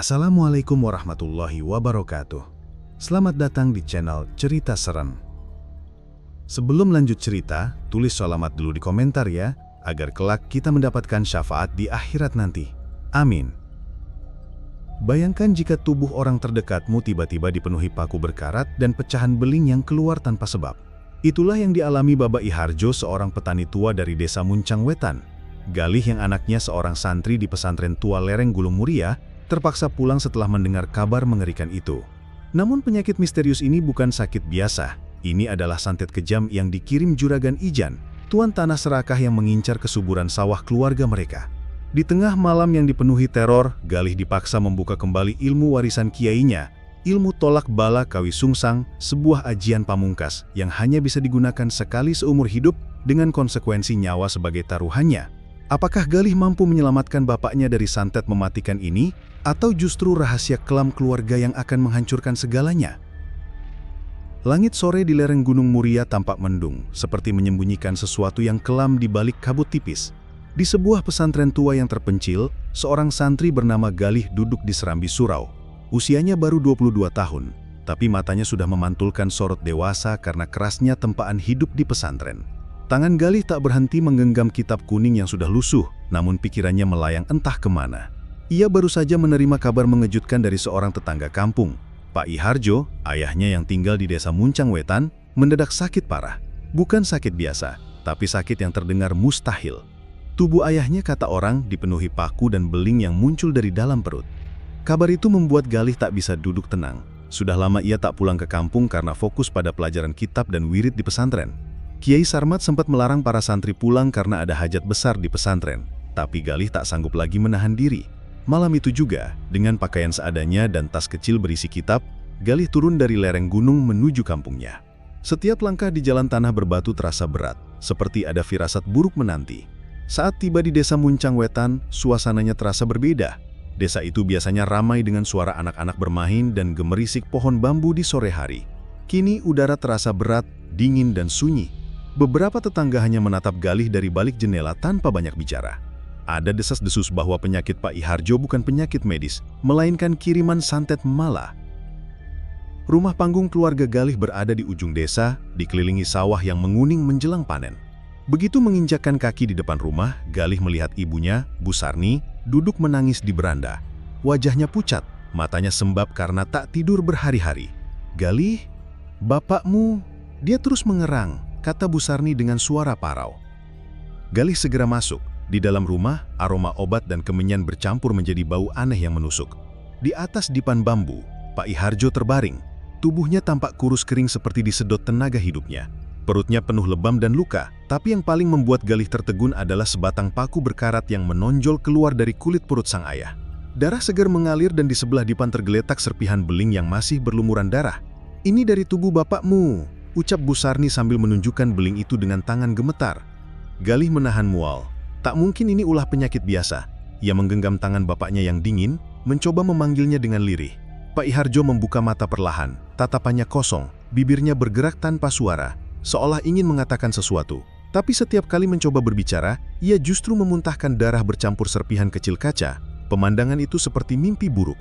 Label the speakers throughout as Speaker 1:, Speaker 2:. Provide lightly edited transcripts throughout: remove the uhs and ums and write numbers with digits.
Speaker 1: Assalamualaikum warahmatullahi wabarakatuh. Selamat datang di channel Cerita Serem. Sebelum lanjut cerita, tulis sholawat dulu di komentar ya, agar kelak kita mendapatkan syafaat di akhirat nanti. Amin. Bayangkan jika tubuh orang terdekatmu tiba-tiba dipenuhi paku berkarat dan pecahan beling yang keluar tanpa sebab. Itulah yang dialami Baba Iharjo, seorang petani tua dari desa Muncang Wetan. Galih yang anaknya seorang santri di pesantren tua lereng Gulung Muria, terpaksa pulang setelah mendengar kabar mengerikan itu. Namun penyakit misterius ini bukan sakit biasa. Ini adalah santet kejam yang dikirim Juragan Ijan, tuan tanah serakah yang mengincar kesuburan sawah keluarga mereka. Di tengah malam yang dipenuhi teror, Galih dipaksa membuka kembali ilmu warisan kiainya, ilmu tolak bala kawi sungsang, sebuah ajian pamungkas yang hanya bisa digunakan sekali seumur hidup dengan konsekuensi nyawa sebagai taruhannya. Apakah Galih mampu menyelamatkan bapaknya dari santet mematikan ini, atau justru rahasia kelam keluarga yang akan menghancurkan segalanya? Langit sore di lereng Gunung Muria tampak mendung, seperti menyembunyikan sesuatu yang kelam di balik kabut tipis. Di sebuah pesantren tua yang terpencil, seorang santri bernama Galih duduk di serambi surau. Usianya baru 22 tahun, tapi matanya sudah memantulkan sorot dewasa karena kerasnya tempaan hidup di pesantren. Tangan Galih tak berhenti menggenggam kitab kuning yang sudah lusuh, namun pikirannya melayang entah kemana. Ia baru saja menerima kabar mengejutkan dari seorang tetangga kampung. Pak Iharjo, ayahnya yang tinggal di desa Muncang Wetan, mendadak sakit parah. Bukan sakit biasa, tapi sakit yang terdengar mustahil. Tubuh ayahnya, kata orang, dipenuhi paku dan beling yang muncul dari dalam perut. Kabar itu membuat Galih tak bisa duduk tenang. Sudah lama ia tak pulang ke kampung karena fokus pada pelajaran kitab dan wirid di pesantren. Kiai Sarmat sempat melarang para santri pulang karena ada hajat besar di pesantren, tapi Galih tak sanggup lagi menahan diri. Malam itu juga, dengan pakaian seadanya dan tas kecil berisi kitab, Galih turun dari lereng gunung menuju kampungnya. Setiap langkah di jalan tanah berbatu terasa berat, seperti ada firasat buruk menanti. Saat tiba di desa Muncang Wetan, suasananya terasa berbeda. Desa itu biasanya ramai dengan suara anak-anak bermain dan gemerisik pohon bambu di sore hari. Kini udara terasa berat, dingin dan sunyi. Beberapa tetangga hanya menatap Galih dari balik jendela tanpa banyak bicara. Ada desas-desus bahwa penyakit Pak Iharjo bukan penyakit medis, melainkan kiriman santet mala. Rumah panggung keluarga Galih berada di ujung desa, dikelilingi sawah yang menguning menjelang panen. Begitu menginjakkan kaki di depan rumah, Galih melihat ibunya, Bu Sarni, duduk menangis di beranda. Wajahnya pucat, matanya sembab karena tak tidur berhari-hari. "Galih, bapakmu," dia terus mengerang, kata Bu Sarni dengan suara parau. Galih segera masuk. Di dalam rumah, aroma obat dan kemenyan bercampur menjadi bau aneh yang menusuk. Di atas dipan bambu, Pak Iharjo terbaring. Tubuhnya tampak kurus kering seperti disedot tenaga hidupnya. Perutnya penuh lebam dan luka, tapi yang paling membuat Galih tertegun adalah sebatang paku berkarat yang menonjol keluar dari kulit perut sang ayah. Darah segar mengalir dan di sebelah dipan tergeletak serpihan beling yang masih berlumuran darah. "Ini dari tubuh bapakmu," ucap Bu Sarni sambil menunjukkan beling itu dengan tangan gemetar. Galih menahan mual. Tak mungkin ini ulah penyakit biasa. Ia menggenggam tangan bapaknya yang dingin, mencoba memanggilnya dengan lirih. Pak Iharjo membuka mata perlahan, tatapannya kosong, bibirnya bergerak tanpa suara, seolah ingin mengatakan sesuatu. Tapi setiap kali mencoba berbicara, ia justru memuntahkan darah bercampur serpihan kecil kaca. Pemandangan itu seperti mimpi buruk.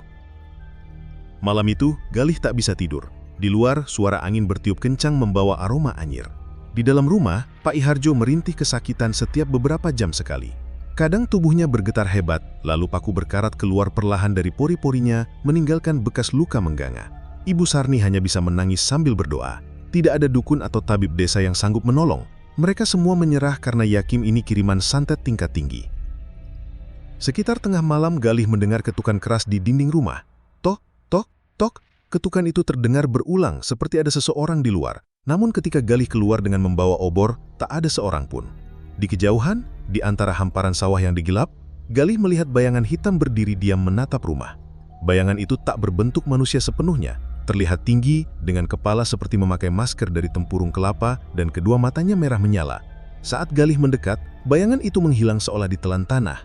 Speaker 1: Malam itu, Galih tak bisa tidur. Di luar, suara angin bertiup kencang membawa aroma anyir. Di dalam rumah, Pak Iharjo merintih kesakitan setiap beberapa jam sekali. Kadang tubuhnya bergetar hebat, lalu paku berkarat keluar perlahan dari pori-porinya, meninggalkan bekas luka mengganga. Ibu Sarni hanya bisa menangis sambil berdoa. Tidak ada dukun atau tabib desa yang sanggup menolong. Mereka semua menyerah karena yakin ini kiriman santet tingkat tinggi. Sekitar tengah malam, Galih mendengar ketukan keras di dinding rumah. Tok, tok, tok. Ketukan itu terdengar berulang seperti ada seseorang di luar. Namun ketika Galih keluar dengan membawa obor, tak ada seorang pun. Di kejauhan, di antara hamparan sawah yang digelap, Galih melihat bayangan hitam berdiri diam menatap rumah. Bayangan itu tak berbentuk manusia sepenuhnya, terlihat tinggi, dengan kepala seperti memakai masker dari tempurung kelapa dan kedua matanya merah menyala. Saat Galih mendekat, bayangan itu menghilang seolah ditelan tanah.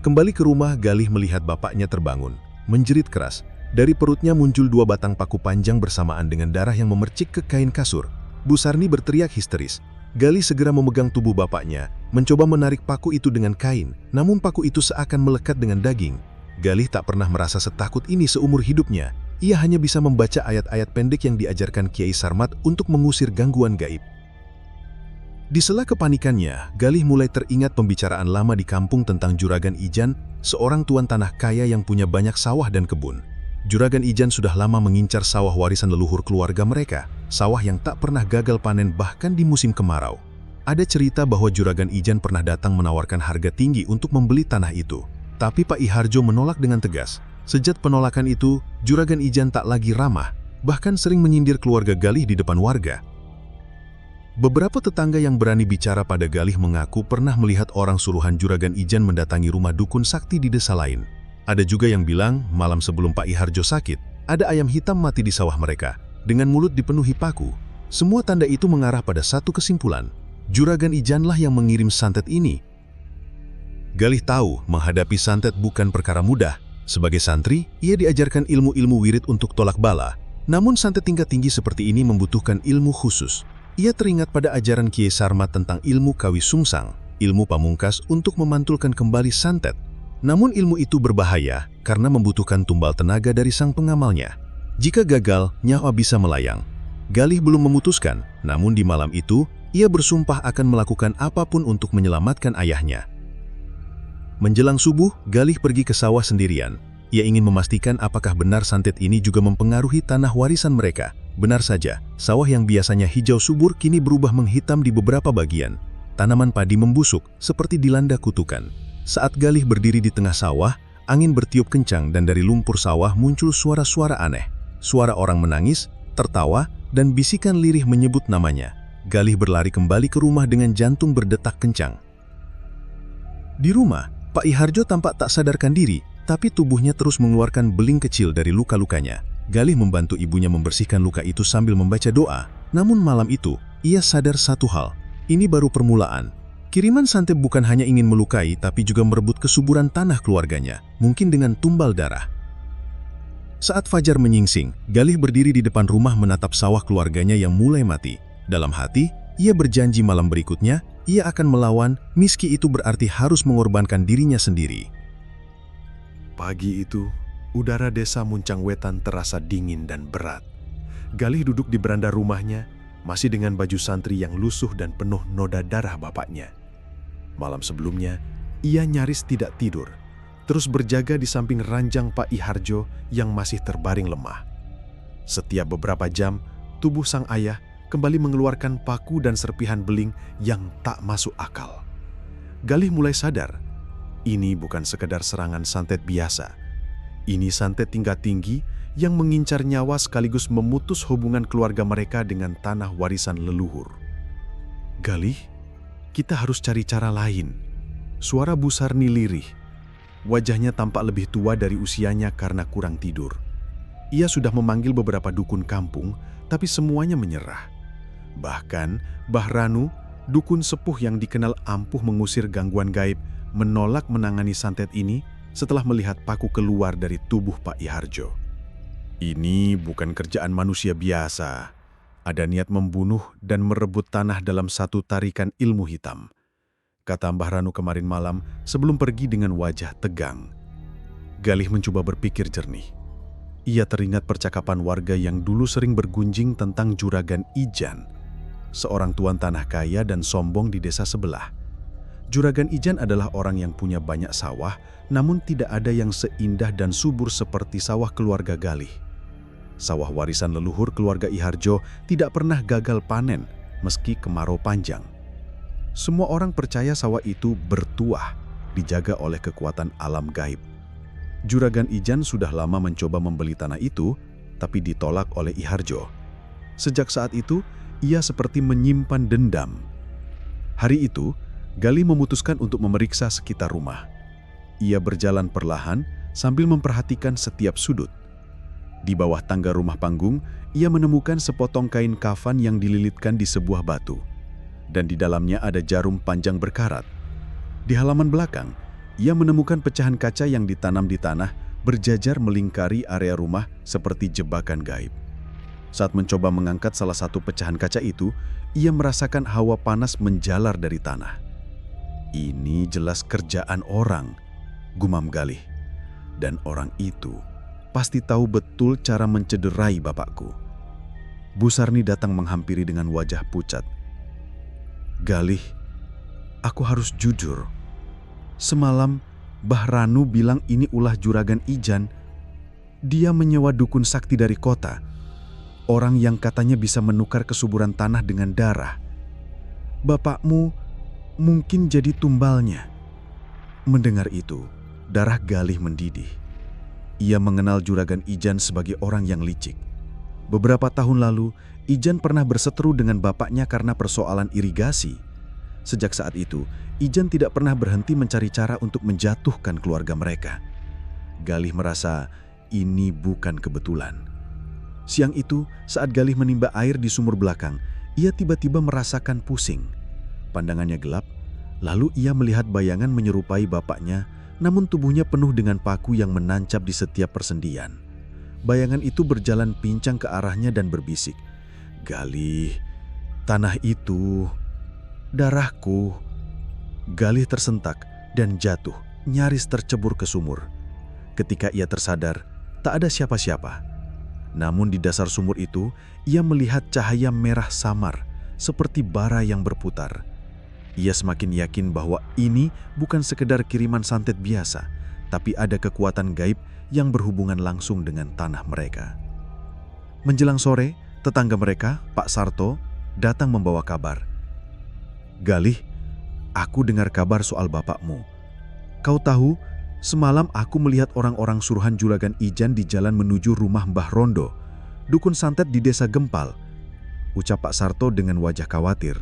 Speaker 1: Kembali ke rumah, Galih melihat bapaknya terbangun, menjerit keras. Dari perutnya muncul dua batang paku panjang bersamaan dengan darah yang memercik ke kain kasur. Bu Sarni berteriak histeris. Galih segera memegang tubuh bapaknya, mencoba menarik paku itu dengan kain, namun paku itu seakan melekat dengan daging.
Speaker 2: Galih tak pernah merasa setakut ini seumur hidupnya. Ia hanya bisa membaca ayat-ayat pendek yang diajarkan Kiai Sarmat untuk mengusir gangguan gaib. Di sela kepanikannya, Galih mulai teringat pembicaraan lama di kampung tentang Juragan Ijan, seorang tuan tanah kaya yang punya banyak sawah dan kebun. Juragan Ijan sudah lama mengincar sawah warisan leluhur keluarga mereka, sawah yang tak pernah gagal panen bahkan di musim kemarau. Ada cerita bahwa Juragan Ijan pernah datang menawarkan harga tinggi untuk membeli tanah itu. Tapi Pak I Hardjo menolak dengan tegas. Sejak penolakan itu, Juragan Ijan tak lagi ramah, bahkan sering menyindir keluarga Galih di depan warga. Beberapa tetangga yang berani bicara pada Galih mengaku pernah melihat orang suruhan Juragan Ijan mendatangi rumah dukun sakti di desa lain. Ada juga yang bilang, malam sebelum Pak I Hardjo sakit, ada ayam hitam mati di sawah mereka, dengan mulut dipenuhi paku. Semua tanda itu mengarah pada satu kesimpulan. Juragan Ijanlah yang mengirim santet ini. Galih tahu menghadapi santet bukan perkara mudah. Sebagai santri, ia diajarkan ilmu-ilmu wirid untuk tolak bala. Namun santet tingkat tinggi seperti ini membutuhkan ilmu khusus. Ia teringat pada ajaran Kiai Sarmat tentang ilmu kawi sungsang, ilmu pamungkas untuk memantulkan kembali santet. Namun ilmu itu berbahaya karena membutuhkan tumbal tenaga dari sang pengamalnya. Jika gagal, nyawa bisa melayang. Galih belum memutuskan, namun di malam itu, ia bersumpah akan melakukan apapun untuk menyelamatkan ayahnya. Menjelang subuh, Galih pergi ke sawah sendirian. Ia ingin memastikan apakah benar santet ini juga mempengaruhi tanah warisan mereka. Benar saja, sawah yang biasanya hijau subur kini berubah menghitam di beberapa bagian. Tanaman padi membusuk, seperti dilanda kutukan. Saat Galih berdiri di tengah sawah, angin bertiup kencang dan dari lumpur sawah muncul suara-suara aneh. Suara orang menangis, tertawa, dan bisikan lirih menyebut namanya. Galih berlari kembali ke rumah dengan jantung berdetak kencang. Di rumah, Pak I Hardjo tampak tak sadarkan diri, tapi tubuhnya terus mengeluarkan beling kecil dari luka-lukanya. Galih membantu ibunya membersihkan luka itu sambil membaca doa. Namun malam itu, ia sadar satu hal. Ini baru permulaan. Kiriman santet bukan hanya ingin melukai, tapi juga merebut kesuburan tanah keluarganya, mungkin dengan tumbal darah. Saat fajar menyingsing, Galih berdiri di depan rumah menatap sawah keluarganya yang mulai mati. Dalam hati, ia berjanji malam berikutnya, ia akan melawan, meski itu berarti harus mengorbankan dirinya sendiri.
Speaker 3: Pagi itu, udara desa Muncang Wetan terasa dingin dan berat. Galih duduk di beranda rumahnya, masih dengan baju santri yang lusuh dan penuh noda darah bapaknya. Malam sebelumnya, ia nyaris tidak tidur, terus berjaga di samping ranjang Pak I Hardjo yang masih terbaring lemah. Setiap beberapa jam, tubuh sang ayah kembali mengeluarkan paku dan serpihan beling yang tak masuk akal. Galih mulai sadar, ini bukan sekadar serangan santet biasa. Ini santet tingkat tinggi yang mengincar nyawa sekaligus memutus hubungan keluarga mereka dengan tanah warisan leluhur. Galih, kita harus cari cara lain. Suara Bu Sarni lirih. Wajahnya tampak lebih tua dari usianya karena kurang tidur. Ia sudah memanggil beberapa dukun kampung, tapi semuanya menyerah. Bahkan, Mbah Ranu, dukun sepuh yang dikenal ampuh mengusir gangguan gaib, menolak menangani santet ini setelah melihat paku keluar dari tubuh Pak I Hardjo. Ini bukan kerjaan manusia biasa. Ada niat membunuh dan merebut tanah dalam satu tarikan ilmu hitam, kata Mbah Ranu kemarin malam sebelum pergi dengan wajah tegang. Galih mencoba berpikir jernih. Ia teringat percakapan warga yang dulu sering bergunjing tentang Juragan Ijan, seorang tuan tanah kaya dan sombong di desa sebelah. Juragan Ijan adalah orang yang punya banyak sawah, namun tidak ada yang seindah dan subur seperti sawah keluarga Galih. Sawah warisan leluhur keluarga I Hardjo tidak pernah gagal panen, meski kemarau panjang. Semua orang percaya sawah itu bertuah, dijaga oleh kekuatan alam gaib. Juragan Ijan sudah lama mencoba membeli tanah itu, tapi ditolak oleh I Hardjo. Sejak saat itu, ia seperti menyimpan dendam. Hari itu, Galih memutuskan untuk memeriksa sekitar rumah. Ia berjalan perlahan sambil memperhatikan setiap sudut. Di bawah tangga rumah panggung, ia menemukan sepotong kain kafan yang dililitkan di sebuah batu. Dan di dalamnya ada jarum panjang berkarat. Di halaman belakang, ia menemukan pecahan kaca yang ditanam di tanah berjajar melingkari area rumah seperti jebakan gaib. Saat mencoba mengangkat salah satu pecahan kaca itu, ia merasakan hawa panas menjalar dari tanah. Ini jelas kerjaan orang, gumam Galih. Dan orang itu pasti tahu betul cara mencederai bapakku. Bu Sarni datang menghampiri dengan wajah pucat. "Galih, aku harus jujur. Semalam Mbah Ranu bilang ini ulah Juragan Ijan. Dia menyewa dukun sakti dari kota. Orang yang katanya bisa menukar kesuburan tanah dengan darah. Bapakmu mungkin jadi tumbalnya." Mendengar itu, darah Galih mendidih. Ia mengenal Juragan Ijan sebagai orang yang licik. Beberapa tahun lalu, Ijan pernah berseteru dengan bapaknya karena persoalan irigasi. Sejak saat itu, Ijan tidak pernah berhenti mencari cara untuk menjatuhkan keluarga mereka. Galih merasa ini bukan kebetulan. Siang itu, saat Galih menimba air di sumur belakang, ia tiba-tiba merasakan pusing. Pandangannya gelap, lalu ia melihat bayangan menyerupai bapaknya, namun tubuhnya penuh dengan paku yang menancap di setiap persendian. Bayangan itu berjalan pincang ke arahnya dan berbisik, "Galih, tanah itu, darahku." Galih tersentak dan jatuh, nyaris tercebur ke sumur. Ketika ia tersadar, tak ada siapa-siapa. Namun di dasar sumur itu, ia melihat cahaya merah samar, seperti bara yang berputar. Ia semakin yakin bahwa ini bukan sekedar kiriman santet biasa, tapi ada kekuatan gaib yang berhubungan langsung dengan tanah mereka. Menjelang sore, tetangga mereka, Pak Sarto, datang membawa kabar. "Galih, aku dengar kabar soal bapakmu. Kau tahu, semalam aku melihat orang-orang suruhan Juragan Ijan di jalan menuju rumah Mbah Rondo, dukun santet di desa Gempal," ucap Pak Sarto dengan wajah khawatir.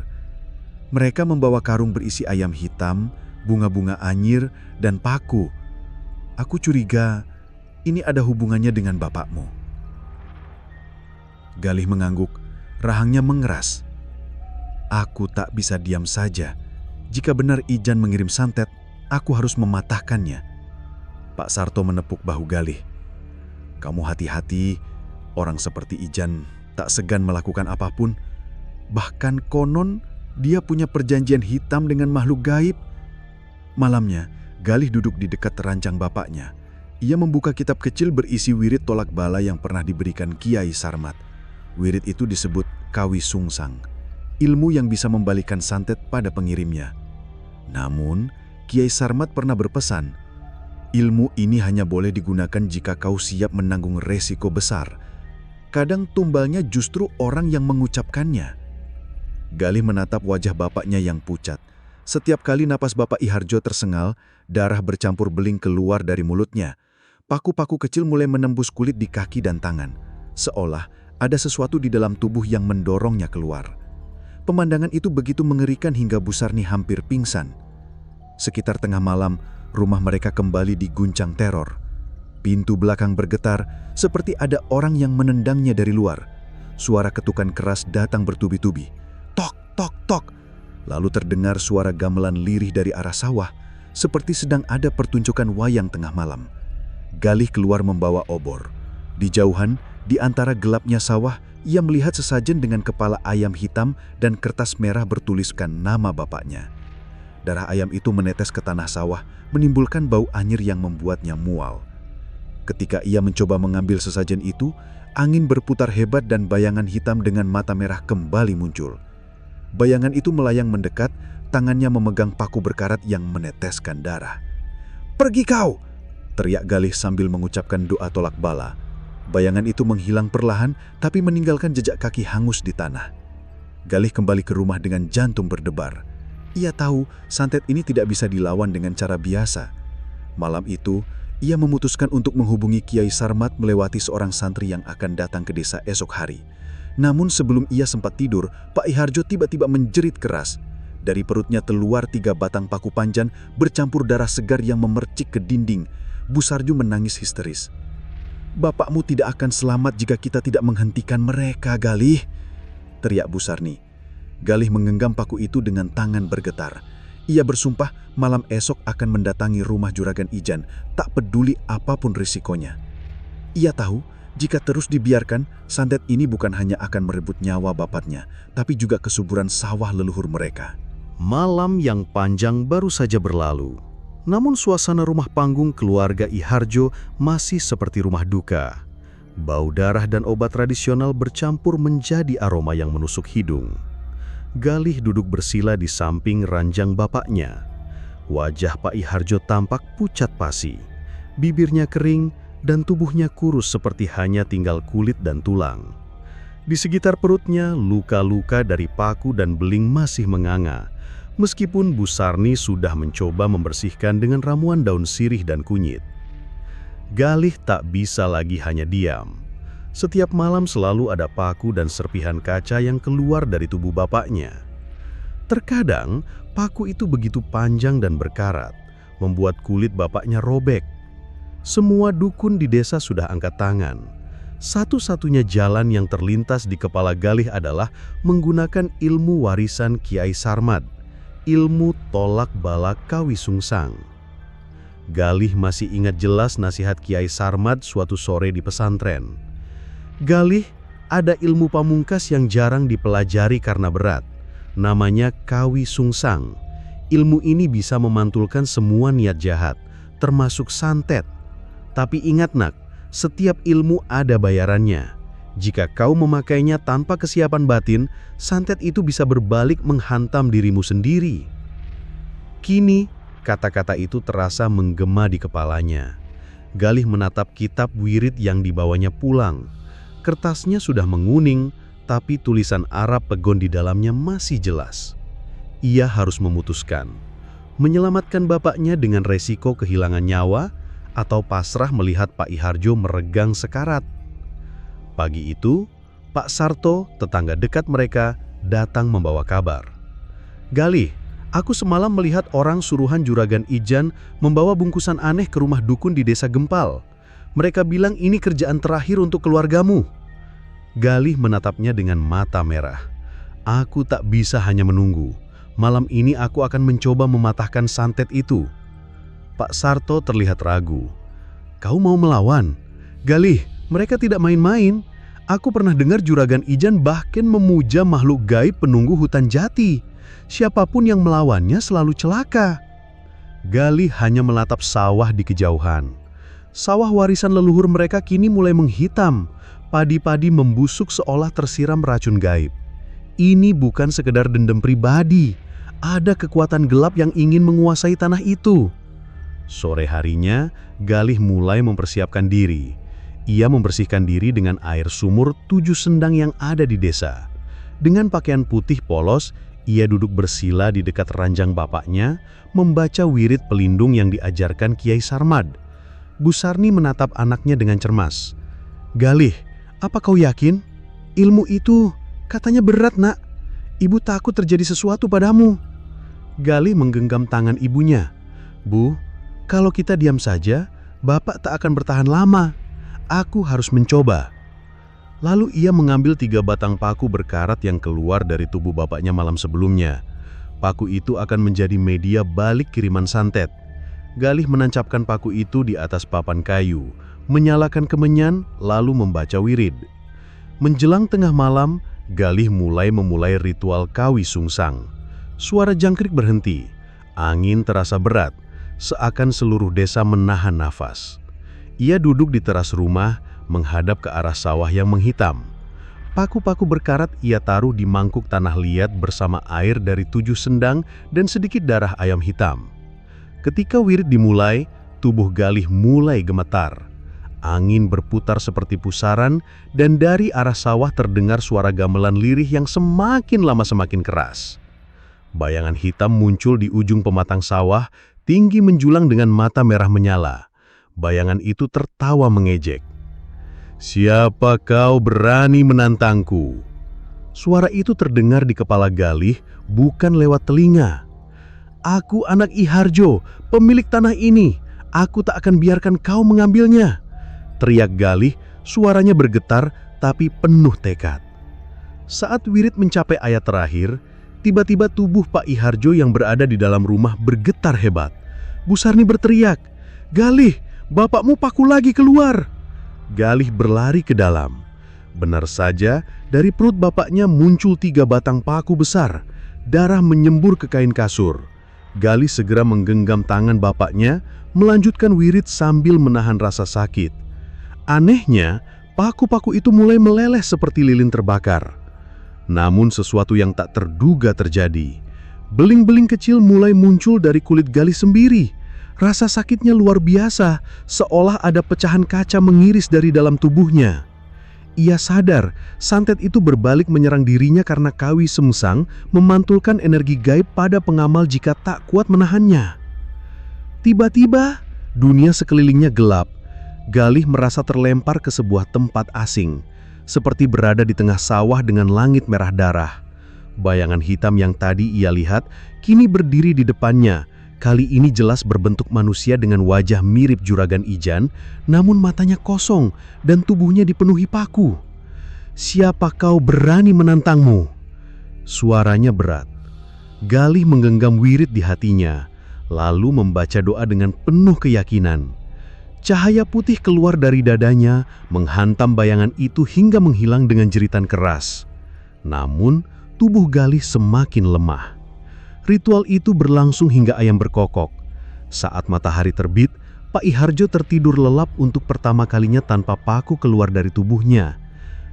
Speaker 3: "Mereka membawa karung berisi ayam hitam, bunga-bunga anyir, dan paku. Aku curiga ini ada hubungannya dengan bapakmu." Galih mengangguk, rahangnya mengeras. "Aku tak bisa diam saja. Jika benar Ijan mengirim santet, aku harus mematahkannya." Pak Sarto menepuk bahu Galih. "Kamu hati-hati, orang seperti Ijan tak segan melakukan apapun. Bahkan konon dia punya perjanjian hitam dengan makhluk gaib." Malamnya, Galih duduk di dekat ranjang bapaknya. Ia membuka kitab kecil berisi wirid tolak bala yang pernah diberikan Kiai Sarmat. Wirid itu disebut Kawi Sungsang, ilmu yang bisa membalikan santet pada pengirimnya. Namun, Kiai Sarmat pernah berpesan, "Ilmu ini hanya boleh digunakan jika kau siap menanggung resiko besar. Kadang tumbalnya justru orang yang mengucapkannya." Galih menatap wajah bapaknya yang pucat. Setiap kali napas Bapak Iharjo tersengal, darah bercampur beling keluar dari mulutnya. Paku-paku kecil mulai menembus kulit di kaki dan tangan, seolah ada sesuatu di dalam tubuh yang mendorongnya keluar. Pemandangan itu begitu mengerikan hingga Bu Sarni hampir pingsan. Sekitar tengah malam, rumah mereka kembali diguncang teror. Pintu belakang bergetar, seperti ada orang yang menendangnya dari luar. Suara ketukan keras datang bertubi-tubi. Tok, tok, tok. Lalu terdengar suara gamelan lirih dari arah sawah, seperti sedang ada pertunjukan wayang tengah malam. Galih keluar membawa obor. Di jauhan, di antara gelapnya sawah, ia melihat sesajen dengan kepala ayam hitam dan kertas merah bertuliskan nama bapaknya. Darah ayam itu menetes ke tanah sawah, menimbulkan bau anyir yang membuatnya mual. Ketika ia mencoba mengambil sesajen itu, angin berputar hebat dan bayangan hitam dengan mata merah kembali muncul. Bayangan itu melayang mendekat, tangannya memegang paku berkarat yang meneteskan darah. "Pergi kau!" teriak Galih sambil mengucapkan doa tolak bala. Bayangan itu menghilang perlahan, tapi meninggalkan jejak kaki hangus di tanah. Galih kembali ke rumah dengan jantung berdebar. Ia tahu santet ini tidak bisa dilawan dengan cara biasa. Malam itu, ia memutuskan untuk menghubungi Kiai Sarmat melewati seorang santri yang akan datang ke desa esok hari. Namun sebelum ia sempat tidur, Pak Iharjo tiba-tiba menjerit keras. Dari perutnya keluar 3 batang paku panjang bercampur darah segar yang memercik ke dinding. Bu Sarju menangis histeris. "Bapakmu tidak akan selamat jika kita tidak menghentikan mereka, Galih," teriak Bu Sarni. Galih menggenggam paku itu dengan tangan bergetar. Ia bersumpah malam esok akan mendatangi rumah Juragan Ijan, tak peduli apapun risikonya. Ia tahu jika terus dibiarkan, santet ini bukan hanya akan merebut nyawa bapaknya, tapi juga kesuburan sawah leluhur mereka.
Speaker 4: Malam yang panjang baru saja berlalu. Namun suasana rumah panggung keluarga I Hardjo masih seperti rumah duka. Bau darah dan obat tradisional bercampur menjadi aroma yang menusuk hidung. Galih duduk bersila di samping ranjang bapaknya. Wajah Pak I Hardjo tampak pucat pasi. Bibirnya kering dan tubuhnya kurus seperti hanya tinggal kulit dan tulang. Di sekitar perutnya, luka-luka dari paku dan beling masih menganga. Meskipun Bu Sarni sudah mencoba membersihkan dengan ramuan daun sirih dan kunyit. Galih tak bisa lagi hanya diam. Setiap malam selalu ada paku dan serpihan kaca yang keluar dari tubuh bapaknya. Terkadang, paku itu begitu panjang dan berkarat, membuat kulit bapaknya robek. Semua dukun di desa sudah angkat tangan. Satu-satunya jalan yang terlintas di kepala Galih adalah menggunakan ilmu warisan Kiai Sarmad, ilmu tolak balak Kawi Sungsang. Galih masih ingat jelas nasihat Kiai Sarmad suatu sore di pesantren. Galih, ada ilmu pamungkas yang jarang dipelajari karena berat. Namanya Kawi Sungsang. Ilmu ini bisa memantulkan semua niat jahat, termasuk santet. Tapi ingat nak, setiap ilmu ada bayarannya. Jika kau memakainya tanpa kesiapan batin, santet itu bisa berbalik menghantam dirimu sendiri. Kini, kata-kata itu terasa menggema di kepalanya. Galih menatap kitab wirid yang dibawanya pulang. Kertasnya sudah menguning, tapi tulisan Arab pegon di dalamnya masih jelas. Ia harus memutuskan, menyelamatkan bapaknya dengan resiko kehilangan nyawa, atau pasrah melihat Pak I Hardjo meregang sekarat. Pagi itu, Pak Sarto, tetangga dekat mereka, datang membawa kabar. Galih, aku semalam melihat orang suruhan Juragan Ijan membawa bungkusan aneh ke rumah dukun di desa Gempal. Mereka bilang ini kerjaan terakhir untuk keluargamu. Galih menatapnya dengan mata merah. Aku tak bisa hanya menunggu. Malam ini aku akan mencoba mematahkan santet itu. Pak Sarto terlihat ragu. Kau mau melawan? Galih, mereka tidak main-main. Aku pernah dengar Juragan Ijan bahkan memuja makhluk gaib penunggu hutan jati. Siapapun yang melawannya selalu celaka. Galih hanya menatap sawah di kejauhan. Sawah warisan leluhur mereka kini mulai menghitam. Padi-padi membusuk seolah tersiram racun gaib. Ini bukan sekedar dendam pribadi. Ada kekuatan gelap yang ingin menguasai tanah itu. Sore harinya, Galih mulai mempersiapkan diri. Ia membersihkan diri dengan air sumur 7 sendang yang ada di desa. Dengan pakaian putih polos, ia duduk bersila di dekat ranjang bapaknya, membaca wirid pelindung yang diajarkan Kiai Sarmad. Bu Sarni menatap anaknya dengan cermas. Galih, apa kau yakin? Ilmu itu katanya berat nak. Ibu takut terjadi sesuatu padamu. Galih menggenggam tangan ibunya. Bu, kalau kita diam saja, bapak tak akan bertahan lama. Aku harus mencoba. Lalu ia mengambil 3 batang paku berkarat yang keluar dari tubuh bapaknya malam sebelumnya. Paku itu akan menjadi media balik kiriman santet. Galih menancapkan paku itu di atas papan kayu, menyalakan kemenyan, lalu membaca wirid. Menjelang tengah malam, Galih memulai ritual Kawi Sungsang. Suara jangkrik berhenti. Angin terasa berat. Seakan seluruh desa menahan nafas. Ia duduk di teras rumah, menghadap ke arah sawah yang menghitam. Paku-paku berkarat ia taruh di mangkuk tanah liat bersama air dari 7 sendang dan sedikit darah ayam hitam. Ketika wirid dimulai, tubuh Galih mulai gemetar. Angin berputar seperti pusaran, dan dari arah sawah terdengar suara gamelan lirih yang semakin lama semakin keras. Bayangan hitam muncul di ujung pematang sawah, tinggi menjulang dengan mata merah menyala. Bayangan itu tertawa mengejek. Siapa kau berani menantangku? Suara itu terdengar di kepala Galih, bukan lewat telinga. Aku anak I Hardjo, pemilik tanah ini. Aku tak akan biarkan kau mengambilnya. Teriak Galih, suaranya bergetar tapi penuh tekad. Saat wirid mencapai ayat terakhir, tiba-tiba tubuh Pak I Hardjo yang berada di dalam rumah bergetar hebat. Bu Sarni berteriak, Galih, bapakmu paku lagi keluar. Galih berlari ke dalam. Benar saja, dari perut bapaknya muncul 3 batang paku besar. Darah menyembur ke kain kasur. Galih segera menggenggam tangan bapaknya, melanjutkan wirid sambil menahan rasa sakit. Anehnya, paku-paku itu mulai meleleh seperti lilin terbakar. Namun sesuatu yang tak terduga terjadi. Beling-beling kecil mulai muncul dari kulit Galih sendiri. Rasa sakitnya luar biasa, seolah ada pecahan kaca mengiris dari dalam tubuhnya. Ia sadar, santet itu berbalik menyerang dirinya karena Kawi Sungsang memantulkan energi gaib pada pengamal jika tak kuat menahannya. Tiba-tiba, dunia sekelilingnya gelap. Galih merasa terlempar ke sebuah tempat asing, seperti berada di tengah sawah dengan langit merah darah. Bayangan hitam yang tadi ia lihat kini berdiri di depannya. Kali ini jelas berbentuk manusia dengan wajah mirip Juragan Ijan, namun matanya kosong dan tubuhnya dipenuhi paku. "Siapa kau berani menantangmu?" Suaranya berat. Galih menggenggam wirid di hatinya, lalu membaca doa dengan penuh keyakinan. Cahaya putih keluar dari dadanya, menghantam bayangan itu hingga menghilang dengan jeritan keras. Namun, tubuh Galih semakin lemah. Ritual itu berlangsung hingga ayam berkokok. Saat matahari terbit, Pak Iharjo tertidur lelap untuk pertama kalinya tanpa paku keluar dari tubuhnya.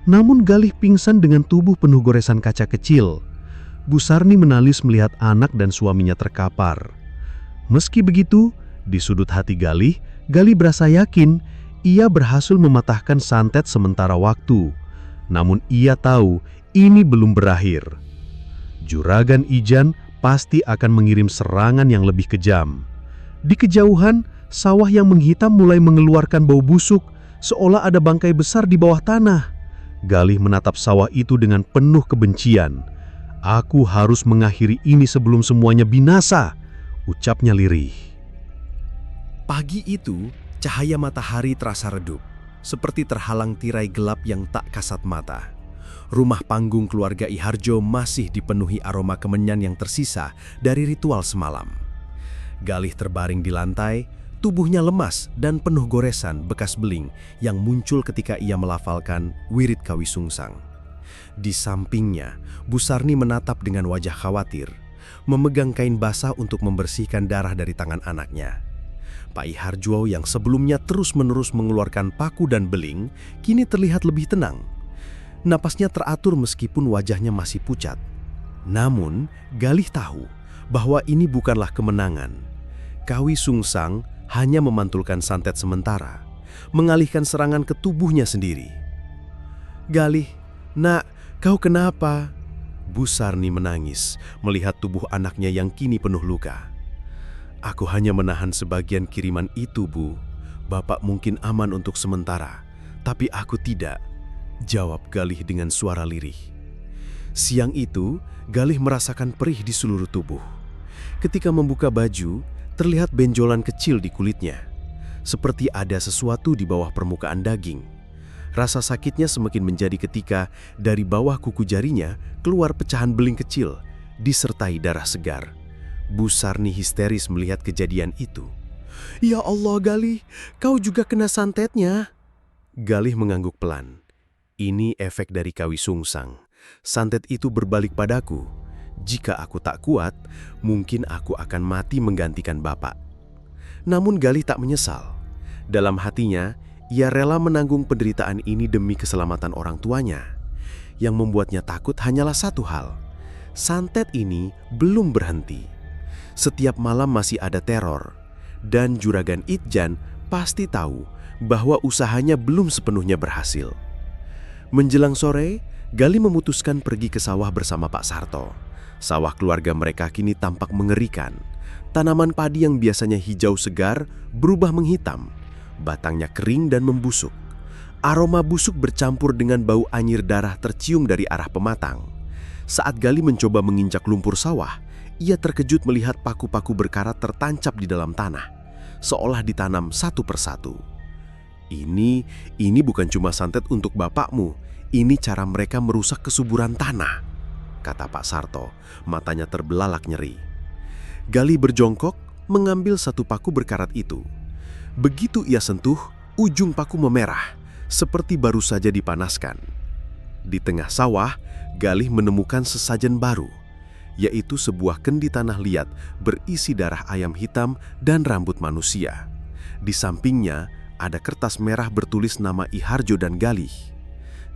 Speaker 4: Namun Galih pingsan dengan tubuh penuh goresan kaca kecil. Bu Sarni menangis melihat anak dan suaminya terkapar. Meski begitu, di sudut hati Galih berasa yakin ia berhasil mematahkan santet sementara waktu. Namun ia tahu ini belum berakhir. Juragan Ijan pasti akan mengirim serangan yang lebih kejam. Di kejauhan, sawah yang menghitam mulai mengeluarkan bau busuk, seolah ada bangkai besar di bawah tanah. Galih menatap sawah itu dengan penuh kebencian. "Aku harus mengakhiri ini sebelum semuanya binasa," ucapnya lirih.
Speaker 3: Pagi itu, cahaya matahari terasa redup, seperti terhalang tirai gelap yang tak kasat mata. Rumah panggung keluarga Iharjo masih dipenuhi aroma kemenyan yang tersisa dari ritual semalam. Galih terbaring di lantai, tubuhnya lemas dan penuh goresan bekas beling yang muncul ketika ia melafalkan wirid Kawi Sungsang. Di sampingnya, Bu Sarni menatap dengan wajah khawatir, memegang kain basah untuk membersihkan darah dari tangan anaknya. Pak Iharjo yang sebelumnya terus-menerus mengeluarkan paku dan beling, kini terlihat lebih tenang. Napasnya teratur meskipun wajahnya masih pucat. Namun, Galih tahu bahwa ini bukanlah kemenangan. Kawi Sungsang hanya memantulkan santet sementara, mengalihkan serangan ke tubuhnya sendiri. "Galih, nak, kau kenapa?" Bu Sarni menangis melihat tubuh anaknya yang kini penuh luka. "Aku hanya menahan sebagian kiriman itu, Bu. Bapak mungkin aman untuk sementara, tapi aku tidak," jawab Galih dengan suara lirih. Siang itu, Galih merasakan perih di seluruh tubuh. Ketika membuka baju, terlihat benjolan kecil di kulitnya, seperti ada sesuatu di bawah permukaan daging. Rasa sakitnya semakin menjadi ketika dari bawah kuku jarinya keluar pecahan beling kecil, disertai darah segar. Bu Sarni histeris melihat kejadian itu. "Ya Allah, Galih, kau juga kena santetnya." Galih mengangguk pelan. "Ini efek dari Kawi Sungsang. Santet itu berbalik padaku. Jika aku tak kuat, mungkin aku akan mati menggantikan Bapak." Namun Galih tak menyesal. Dalam hatinya, ia rela menanggung penderitaan ini demi keselamatan orang tuanya. Yang membuatnya takut hanyalah satu hal. Santet ini belum berhenti. Setiap malam masih ada teror. Dan Juragan Ijan pasti tahu bahwa usahanya belum sepenuhnya berhasil. Menjelang sore, Galih memutuskan pergi ke sawah bersama Pak Sarto. Sawah keluarga mereka kini tampak mengerikan. Tanaman padi yang biasanya hijau segar berubah menghitam. Batangnya kering dan membusuk. Aroma busuk bercampur dengan bau anyir darah tercium dari arah pematang. Saat Galih mencoba menginjak lumpur sawah, ia terkejut melihat paku-paku berkarat tertancap di dalam tanah, seolah ditanam satu persatu. Ini bukan cuma santet untuk bapakmu, ini cara mereka merusak kesuburan tanah," kata Pak Sarto, matanya terbelalak nyeri. Galih berjongkok, mengambil satu paku berkarat itu. Begitu ia sentuh, ujung paku memerah, seperti baru saja dipanaskan. Di tengah sawah, Galih menemukan sesajen baru.
Speaker 2: yaitu sebuah kendi tanah liat berisi darah ayam hitam dan rambut manusia. Di sampingnya ada kertas merah bertulis nama I Harjo dan Galih.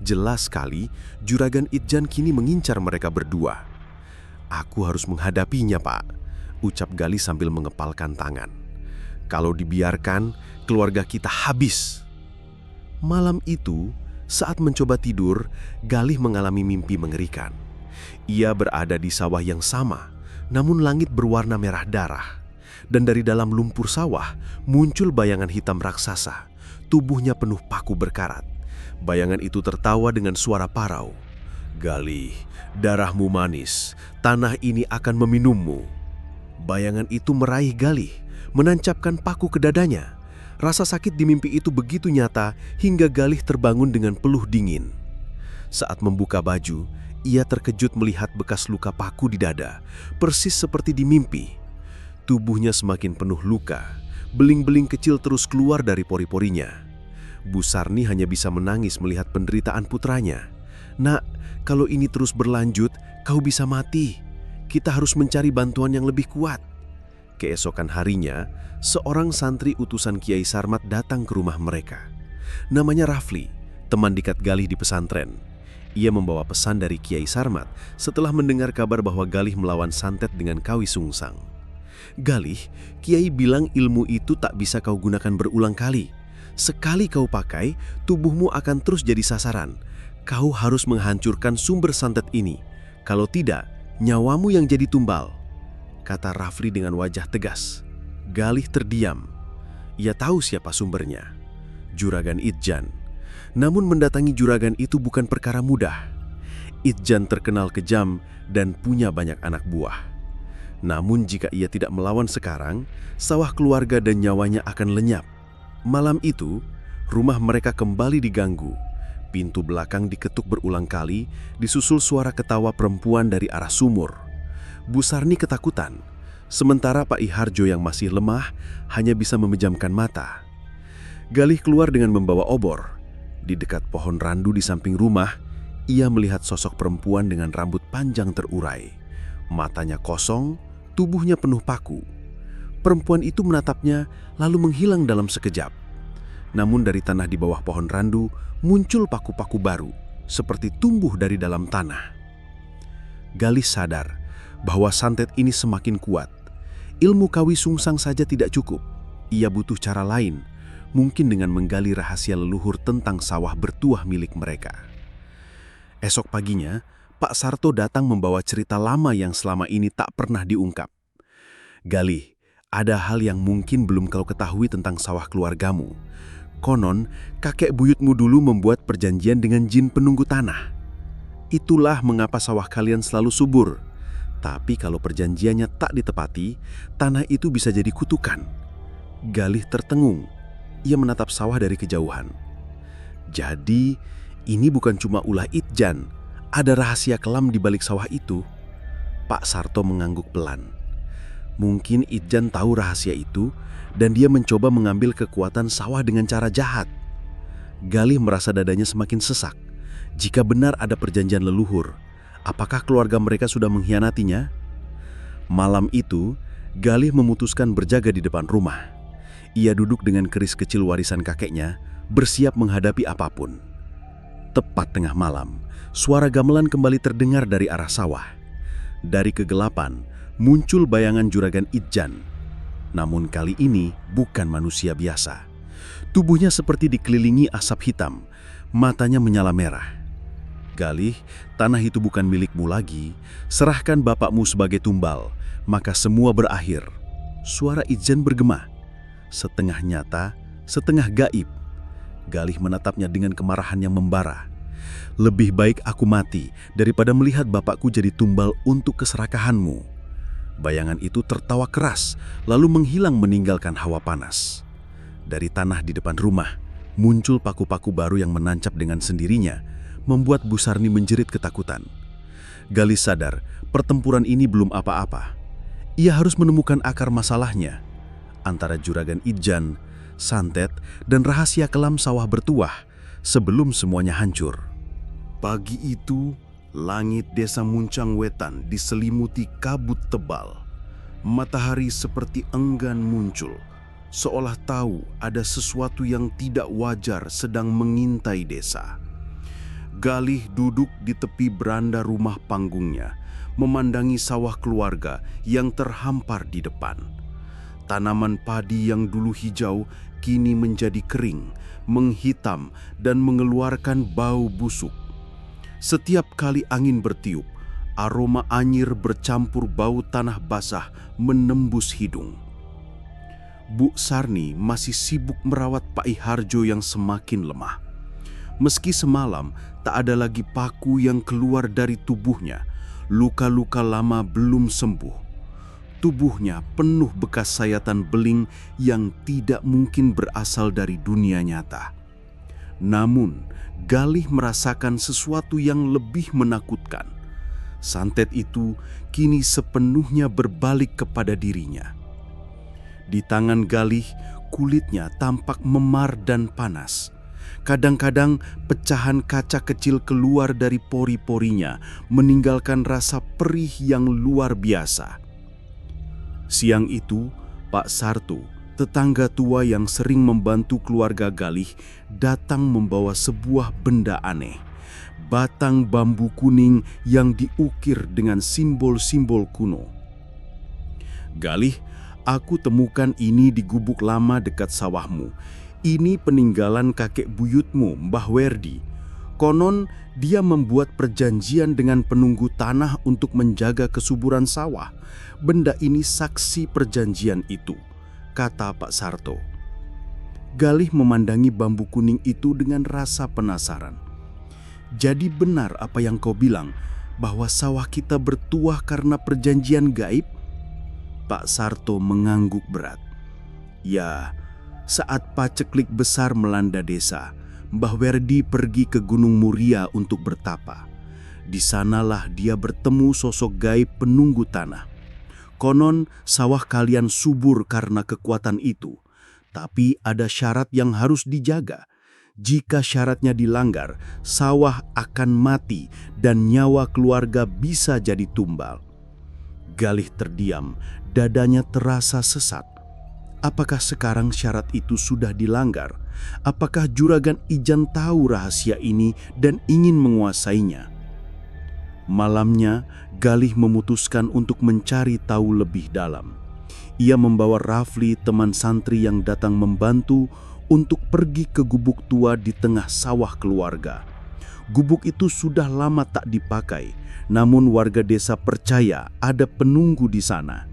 Speaker 2: Jelas sekali, Juragan Idjan kini mengincar mereka berdua. "Aku harus menghadapinya, Pak," ucap Galih sambil mengepalkan tangan. "Kalau dibiarkan, keluarga kita habis." Malam itu, saat mencoba tidur, Galih mengalami mimpi mengerikan. Ia berada di sawah yang sama, namun langit berwarna merah darah. Dan dari dalam lumpur sawah, muncul bayangan hitam raksasa. Tubuhnya penuh paku berkarat. Bayangan itu tertawa dengan suara parau. "Galih, darahmu manis, tanah ini akan meminummu." Bayangan itu meraih Galih, menancapkan paku ke dadanya. Rasa sakit di mimpi itu begitu nyata hingga Galih terbangun dengan peluh dingin. Saat membuka baju, ia terkejut melihat bekas luka paku di dada, persis seperti di mimpi. Tubuhnya semakin penuh luka, beling-beling kecil terus keluar dari pori-porinya. Bu Sarni hanya bisa menangis melihat penderitaan putranya. "Nak, kalau ini terus berlanjut, kau bisa mati. Kita harus mencari bantuan yang lebih kuat." Keesokan harinya, seorang santri utusan Kiai Sarmat datang ke rumah mereka. Namanya Rafli, teman dekat Galih di pesantren. Ia membawa pesan dari Kiai Sarmat setelah mendengar kabar bahwa Galih melawan santet dengan Kawi Sungsang. "Galih, Kiai bilang ilmu itu tak bisa kau gunakan berulang kali. Sekali kau pakai, tubuhmu akan terus jadi sasaran. Kau harus menghancurkan sumber santet ini. Kalau tidak, nyawamu yang jadi tumbal," kata Rafli dengan wajah tegas. Galih terdiam. Ia tahu siapa sumbernya, Juragan Idjan. Namun mendatangi juragan itu bukan perkara mudah. Idjan terkenal kejam dan punya banyak anak buah. Namun jika ia tidak melawan sekarang, sawah keluarga dan nyawanya akan lenyap. Malam itu, rumah mereka kembali diganggu. Pintu belakang diketuk berulang kali, disusul suara ketawa perempuan dari arah sumur. Bu Sarni ketakutan, sementara Pak I Harjo yang masih lemah hanya bisa memejamkan mata. Galih keluar dengan membawa obor. Di dekat pohon randu di samping rumah, ia melihat sosok perempuan dengan rambut panjang terurai. Matanya kosong, tubuhnya penuh paku. Perempuan itu menatapnya lalu menghilang dalam sekejap. Namun dari tanah di bawah pohon randu muncul paku-paku baru, seperti tumbuh dari dalam tanah. Galih sadar bahwa santet ini semakin kuat. Ilmu Kawi Sungsang saja tidak cukup. Ia butuh cara lain, mungkin dengan menggali rahasia leluhur tentang sawah bertuah milik mereka. Esok paginya, Pak Sarto datang membawa cerita lama yang selama ini tak pernah diungkap. "Galih, ada hal yang mungkin belum kau ketahui tentang sawah keluargamu. Konon, kakek buyutmu dulu membuat perjanjian dengan jin penunggu tanah. Itulah mengapa sawah kalian selalu subur. Tapi kalau perjanjiannya tak ditepati, tanah itu bisa jadi kutukan." Galih tertengung. Ia menatap sawah dari kejauhan. Jadi, ini bukan cuma ulah Idjan. Ada rahasia kelam di balik sawah itu. Pak Sarto mengangguk pelan. Mungkin Idjan tahu rahasia itu dan dia mencoba mengambil kekuatan sawah dengan cara jahat. Galih merasa dadanya semakin sesak. Jika benar ada perjanjian leluhur, apakah keluarga mereka sudah mengkhianatinya? Malam itu, Galih memutuskan berjaga di depan rumah. Ia duduk dengan keris kecil warisan kakeknya, bersiap menghadapi apapun. Tepat tengah malam, suara gamelan kembali terdengar dari arah sawah. Dari kegelapan, muncul bayangan Juragan Idjan. Namun kali ini bukan manusia biasa. Tubuhnya seperti dikelilingi asap hitam, matanya menyala merah. "Galih, tanah itu bukan milikmu lagi. Serahkan bapakmu sebagai tumbal, maka semua berakhir." Suara Idjan bergema, setengah nyata, setengah gaib. Galih menatapnya dengan kemarahan yang membara. "Lebih baik aku mati daripada melihat bapakku jadi tumbal untuk keserakahanmu." Bayangan itu tertawa keras, lalu menghilang meninggalkan hawa panas. Dari tanah di depan rumah, muncul paku-paku baru yang menancap dengan sendirinya, membuat Bu Sarni menjerit ketakutan. Galih sadar, pertempuran ini belum apa-apa. Ia harus menemukan akar masalahnya. Antara Juragan Idjan, santet, dan rahasia kelam sawah bertuah sebelum semuanya hancur.
Speaker 3: Pagi itu,
Speaker 1: Langit desa Muncang Wetan diselimuti kabut tebal. Matahari seperti enggan muncul, seolah tahu ada sesuatu yang tidak wajar sedang mengintai desa. Galih duduk di tepi beranda rumah panggungnya, memandangi sawah keluarga yang terhampar di depan. Tanaman padi yang dulu hijau kini menjadi kering, menghitam, dan mengeluarkan bau busuk. Setiap kali angin bertiup, aroma anyir bercampur bau tanah basah menembus hidung. Bu Sarni masih sibuk merawat Pak Iharjo yang semakin lemah. Meski semalam tak ada lagi paku yang keluar dari tubuhnya, luka-luka lama belum sembuh. Tubuhnya penuh bekas sayatan beling yang tidak mungkin berasal dari dunia nyata. Namun, Galih merasakan sesuatu yang lebih menakutkan. Santet itu kini sepenuhnya berbalik kepada dirinya. Di tangan Galih, kulitnya tampak memar dan panas. Kadang-kadang pecahan kaca kecil keluar dari pori-porinya, meninggalkan rasa perih yang luar biasa. Siang itu, Pak Sarto, tetangga tua yang sering membantu keluarga Galih, datang membawa sebuah benda aneh. Batang bambu kuning yang diukir dengan simbol-simbol kuno. Galih, aku temukan ini di gubuk lama dekat sawahmu. Ini peninggalan kakek buyutmu, Mbah Werdi. Konon dia membuat perjanjian dengan penunggu tanah untuk menjaga kesuburan sawah. Benda ini saksi perjanjian itu, kata Pak Sarto. Galih memandangi bambu kuning itu dengan rasa penasaran. Jadi benar apa yang kau bilang, bahwa sawah kita bertuah karena perjanjian gaib? Pak Sarto mengangguk berat. Ya, saat paceklik besar melanda desa, Mbah Werdi pergi ke Gunung Muria untuk bertapa. Di sanalah dia bertemu sosok gaib penunggu tanah. Konon sawah kalian subur karena kekuatan itu, tapi ada syarat yang harus dijaga. Jika syaratnya dilanggar, sawah akan mati dan nyawa keluarga bisa jadi tumbal. Galih terdiam, dadanya terasa sesat. Apakah sekarang syarat itu sudah dilanggar? Apakah Juragan Ijan tahu rahasia ini dan ingin menguasainya? Malamnya, Galih memutuskan untuk mencari tahu lebih dalam. Ia membawa Rafli, teman santri yang datang membantu, untuk pergi ke gubuk tua di tengah sawah keluarga. Gubuk itu sudah lama tak dipakai, namun warga desa percaya ada penunggu di sana.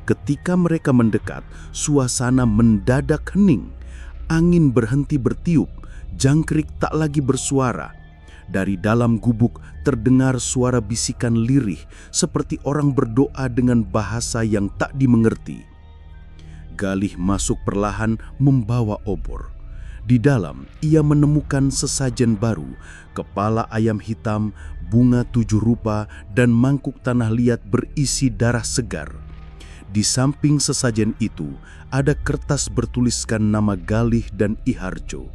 Speaker 1: Ketika mereka mendekat, suasana mendadak hening. Angin berhenti bertiup, jangkrik tak lagi bersuara. Dari dalam gubuk terdengar suara bisikan lirih seperti orang berdoa dengan bahasa yang tak dimengerti. Galih masuk perlahan membawa obor. Di dalam ia menemukan sesajen baru, kepala ayam hitam, bunga 7 rupa, dan mangkuk tanah liat berisi darah segar. Di samping sesajen itu ada kertas bertuliskan nama Galih dan Iharjo.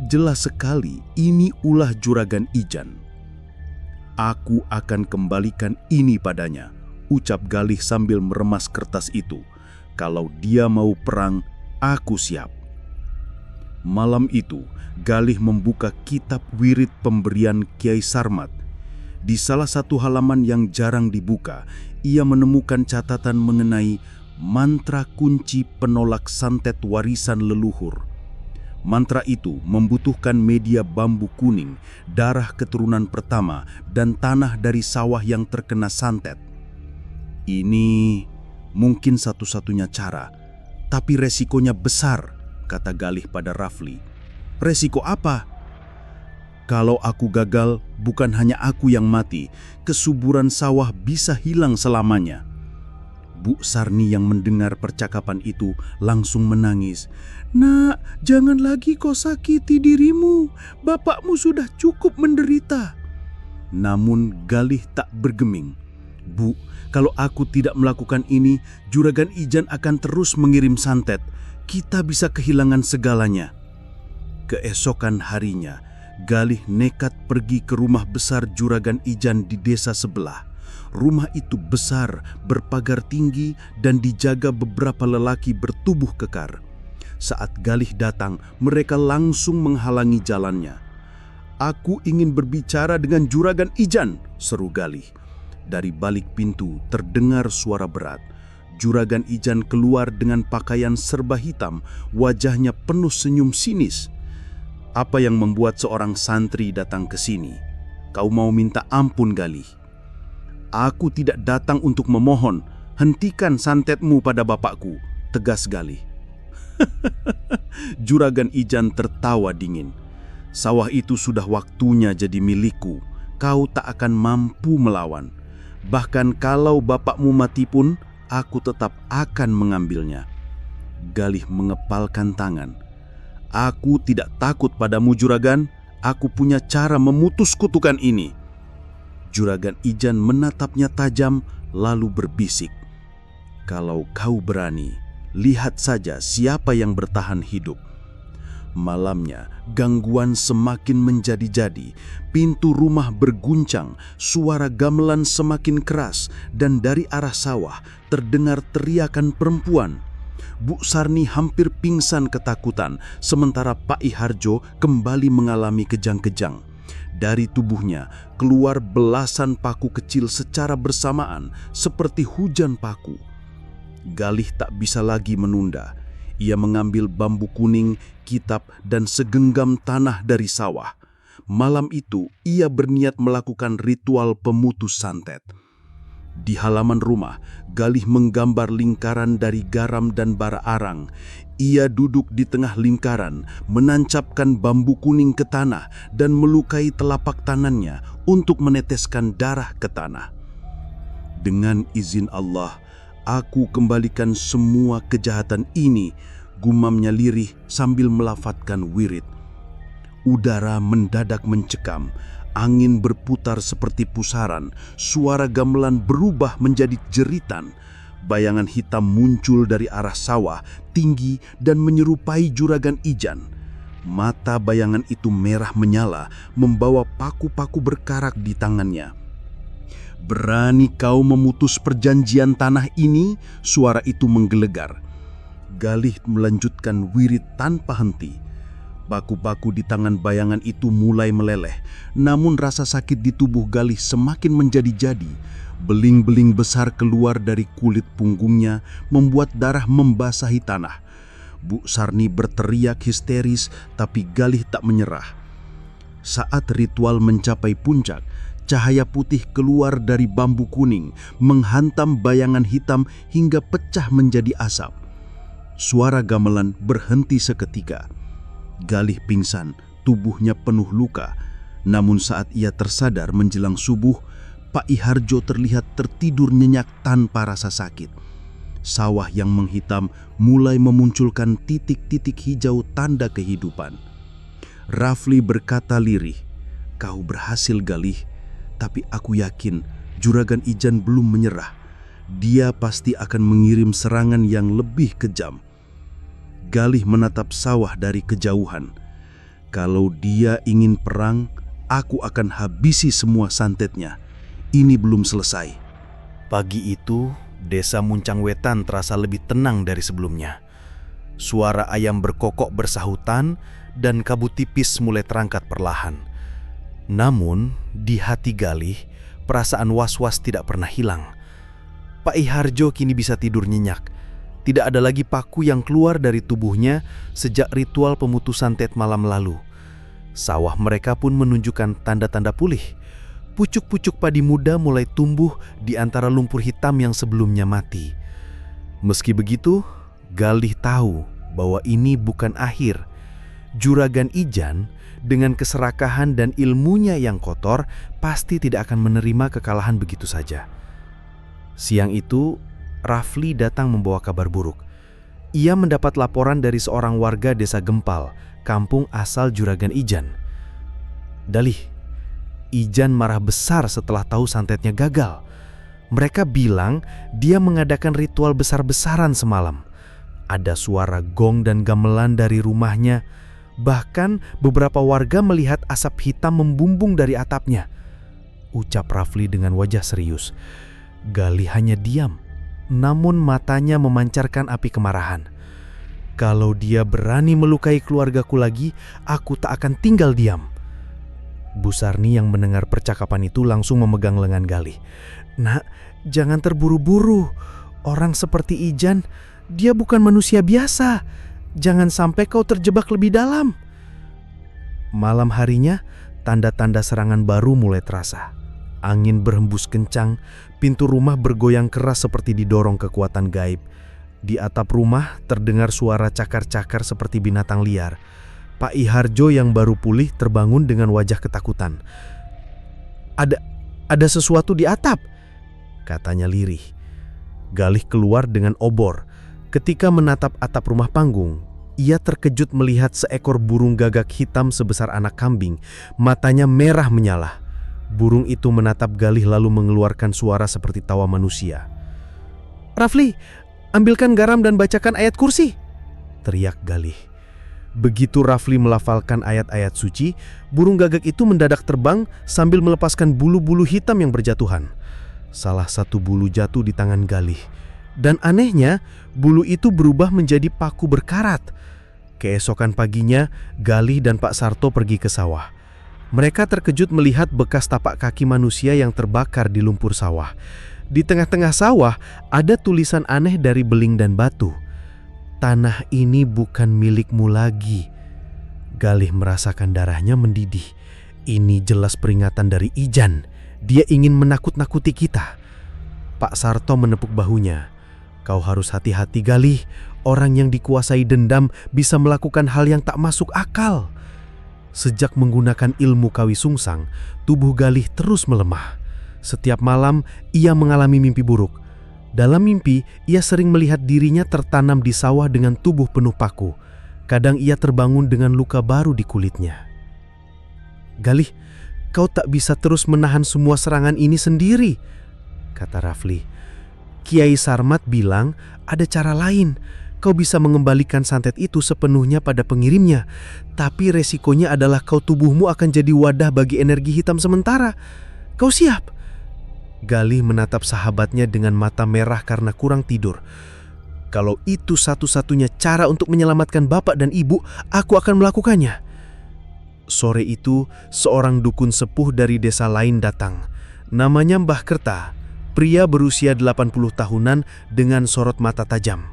Speaker 1: Jelas sekali ini ulah Juragan Ijan. Aku akan kembalikan ini padanya, ucap Galih sambil meremas kertas itu. Kalau dia mau perang, aku siap. Malam itu, Galih membuka kitab wirid pemberian Kiai Sarmat. Di salah satu halaman yang jarang dibuka, ia menemukan catatan mengenai mantra kunci penolak santet warisan leluhur. Mantra itu membutuhkan media bambu kuning, darah keturunan pertama, dan tanah dari sawah yang terkena santet. Ini mungkin satu-satunya cara, tapi resikonya besar, kata Galih pada Rafli. Resiko apa? Kalau aku gagal, bukan hanya aku yang mati, kesuburan sawah bisa hilang selamanya. Bu Sarni yang mendengar percakapan itu langsung menangis. Nak, jangan lagi kau sakiti dirimu. Bapakmu sudah cukup menderita. Namun Galih tak bergeming. Bu, kalau aku tidak melakukan ini, Juragan Ijan akan terus mengirim santet. Kita bisa kehilangan segalanya. Keesokan harinya,
Speaker 4: Galih nekat pergi ke rumah besar Juragan Ijan di desa sebelah. Rumah itu besar, berpagar tinggi, dan dijaga beberapa lelaki bertubuh kekar. Saat Galih datang, mereka langsung menghalangi jalannya. "Aku ingin berbicara dengan Juragan Ijan," seru Galih. Dari balik pintu terdengar suara berat. Juragan Ijan keluar dengan pakaian serba hitam, wajahnya penuh senyum sinis. "Apa yang membuat seorang santri datang ke sini? Kau mau minta ampun, Galih?" "Aku tidak datang untuk memohon. Hentikan santetmu pada bapakku," tegas Galih. Juragan Ijan tertawa dingin. "Sawah itu sudah waktunya jadi milikku. Kau tak akan mampu melawan. Bahkan kalau bapakmu mati pun, aku tetap akan mengambilnya." Galih mengepalkan tangan. "Aku tidak takut padamu, Juragan. Aku punya cara memutus kutukan ini." Juragan Ijan menatapnya tajam lalu berbisik, "Kalau kau berani, lihat saja siapa yang bertahan hidup." Malamnya, gangguan semakin menjadi-jadi. Pintu rumah berguncang, suara gamelan semakin keras, dan dari arah sawah terdengar teriakan perempuan. Bu Sarni hampir pingsan ketakutan, sementara Pak Iharjo kembali mengalami kejang-kejang. Dari tubuhnya keluar belasan paku kecil secara bersamaan, seperti hujan paku. Galih tak bisa lagi menunda. Ia mengambil bambu kuning, kitab, dan segenggam tanah dari sawah. Malam itu, ia berniat melakukan ritual pemutus santet. Di halaman rumah, Galih menggambar lingkaran dari garam dan bara arang. Ia duduk di tengah lingkaran, menancapkan bambu kuning ke tanah dan melukai telapak tangannya untuk meneteskan darah ke tanah. "Dengan izin Allah, aku kembalikan semua kejahatan ini," gumamnya lirih sambil melafadzkan wirid. Udara mendadak mencekam, angin berputar seperti pusaran, suara gamelan berubah menjadi jeritan. Bayangan hitam muncul dari arah sawah, tinggi dan menyerupai Juragan Ijan. Mata bayangan itu merah menyala, membawa paku-paku berkarak di tangannya. "Berani kau memutus perjanjian tanah ini?" Suara itu menggelegar. Galih melanjutkan wirid tanpa henti. Paku-paku di tangan bayangan itu mulai meleleh, namun rasa sakit di tubuh Galih semakin menjadi-jadi. Beling-beling besar keluar dari kulit punggungnya, membuat darah membasahi tanah. Bu Sarni berteriak histeris, tapi Galih tak menyerah. Saat ritual mencapai puncak, cahaya putih keluar dari bambu kuning, menghantam bayangan hitam hingga pecah menjadi asap. Suara gamelan berhenti seketika. Galih pingsan, tubuhnya penuh luka. Namun saat ia tersadar menjelang subuh, Pak Iharjo terlihat tertidur nyenyak tanpa rasa sakit. Sawah yang menghitam mulai memunculkan titik-titik hijau tanda kehidupan. Rafli berkata lirih, "Kau berhasil, Galih, tapi aku yakin Juragan Ijan belum menyerah. Dia pasti akan mengirim serangan yang lebih kejam." Galih menatap sawah dari kejauhan. "Kalau dia ingin perang, aku akan habisi semua santetnya. Ini belum selesai." Pagi itu, desa Muncang Wetan terasa lebih tenang dari sebelumnya. Suara ayam berkokok bersahutan dan kabut tipis mulai terangkat perlahan. Namun, di hati Galih, perasaan was-was tidak pernah hilang. Pak Iharjo kini bisa tidur nyenyak. Tidak ada lagi paku yang keluar dari tubuhnya sejak ritual pemutusan tet malam lalu. Sawah mereka pun menunjukkan tanda-tanda pulih. Pucuk-pucuk padi muda mulai tumbuh di antara lumpur hitam yang sebelumnya mati. Meski begitu, Galih tahu bahwa ini bukan akhir. Juragan Ijan dengan keserakahan dan ilmunya yang kotor pasti tidak akan menerima kekalahan begitu saja. Siang itu, Rafli datang membawa kabar buruk. Ia mendapat laporan dari seorang warga desa Gempal, kampung asal Juragan Ijan. "Dalih, Ijan marah besar setelah tahu santetnya gagal. Mereka bilang dia mengadakan ritual besar-besaran semalam. Ada suara gong dan gamelan dari rumahnya.
Speaker 5: Bahkan beberapa warga melihat asap hitam membumbung dari atapnya. Ucap Rafli dengan wajah serius. Galih hanya diam, namun matanya memancarkan api kemarahan. Kalau dia berani melukai keluargaku lagi, aku tak akan tinggal diam. Bu Sarni yang mendengar percakapan itu langsung memegang lengan Galih. Nak, jangan terburu-buru. Orang seperti Ijan, dia bukan manusia biasa. Jangan sampai kau terjebak lebih dalam. Malam harinya, tanda-tanda serangan baru mulai terasa. Angin berhembus kencang, pintu rumah bergoyang keras seperti didorong kekuatan gaib. Di atap rumah terdengar suara cakar-cakar seperti binatang liar. Pak Iharjo yang baru pulih terbangun dengan wajah ketakutan. Ada sesuatu di atap, katanya lirih. Galih keluar dengan obor. Ketika menatap atap rumah panggung, ia terkejut melihat seekor burung gagak hitam sebesar anak kambing. Matanya merah menyala. Burung itu menatap Galih lalu mengeluarkan suara seperti tawa manusia. Rafli, ambilkan garam dan bacakan ayat kursi, teriak Galih. Begitu Rafli melafalkan ayat-ayat suci, burung gagak itu mendadak terbang sambil melepaskan bulu-bulu hitam yang berjatuhan. Salah satu bulu jatuh di tangan Galih. Dan anehnya, bulu itu berubah menjadi paku berkarat. Keesokan paginya, Galih dan Pak Sarto pergi ke sawah. Mereka terkejut melihat bekas tapak kaki manusia yang terbakar di lumpur sawah. Di tengah-tengah sawah ada tulisan aneh dari beling dan batu. Tanah ini bukan milikmu lagi. Galih merasakan darahnya mendidih. Ini jelas peringatan dari Ijan. Dia ingin menakut-nakuti kita. Pak Sarto menepuk bahunya. Kau harus hati-hati Galih. Orang yang dikuasai dendam bisa melakukan hal yang tak masuk akal. Sejak menggunakan ilmu Kawi Sungsang, tubuh Galih terus melemah. Setiap malam ia mengalami mimpi buruk. Dalam mimpi, ia sering melihat dirinya tertanam di sawah dengan tubuh penuh paku. Kadang ia terbangun dengan luka baru di kulitnya. Galih, kau tak bisa terus menahan semua serangan ini sendiri, kata Rafli. Kiai Sarmat bilang ada cara lain. Kau bisa mengembalikan santet itu sepenuhnya pada pengirimnya. Tapi resikonya adalah tubuhmu akan jadi wadah bagi energi hitam sementara. Kau siap? Galih menatap sahabatnya dengan mata merah karena kurang tidur. Kalau itu satu-satunya cara untuk menyelamatkan bapak dan ibu, aku akan melakukannya. Sore itu, seorang dukun sepuh dari desa lain datang. Namanya Mbah Kerta. Pria berusia 80 tahunan dengan sorot mata tajam.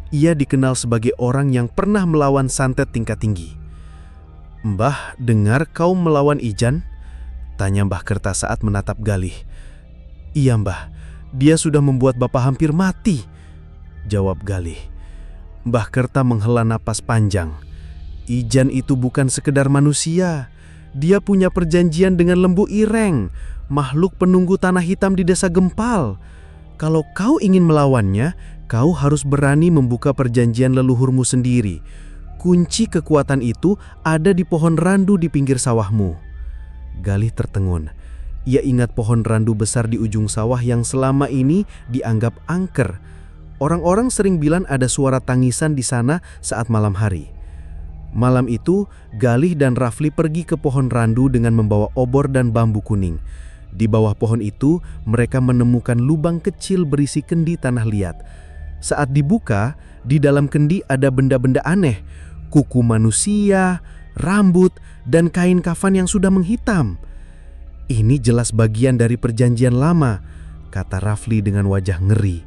Speaker 5: Ia dikenal sebagai orang yang pernah melawan santet tingkat tinggi. Mbah, dengar kau melawan Ijan? Tanya Mbah Kerta saat menatap Galih. Iya Mbah, dia sudah membuat bapak hampir mati, jawab Galih. Mbah Kerta menghela napas panjang. Ijan itu bukan sekedar manusia. Dia punya perjanjian dengan Lembu Ireng, makhluk penunggu tanah hitam di desa Gempal. Kalau kau ingin melawannya, kau harus berani membuka perjanjian leluhurmu sendiri. Kunci kekuatan itu ada di pohon randu di pinggir sawahmu. Galih tertengun. Ia ingat pohon randu besar di ujung sawah yang selama ini dianggap angker. Orang-orang sering bilang ada suara tangisan di sana saat malam hari. Malam itu, Galih dan Rafli pergi ke pohon randu dengan membawa obor dan bambu kuning. Di bawah pohon itu, mereka menemukan lubang kecil berisi kendi tanah liat. Saat dibuka, di dalam kendi ada benda-benda aneh, kuku manusia, rambut, dan kain kafan yang sudah menghitam. Ini jelas bagian dari perjanjian lama, kata Rafli dengan wajah ngeri.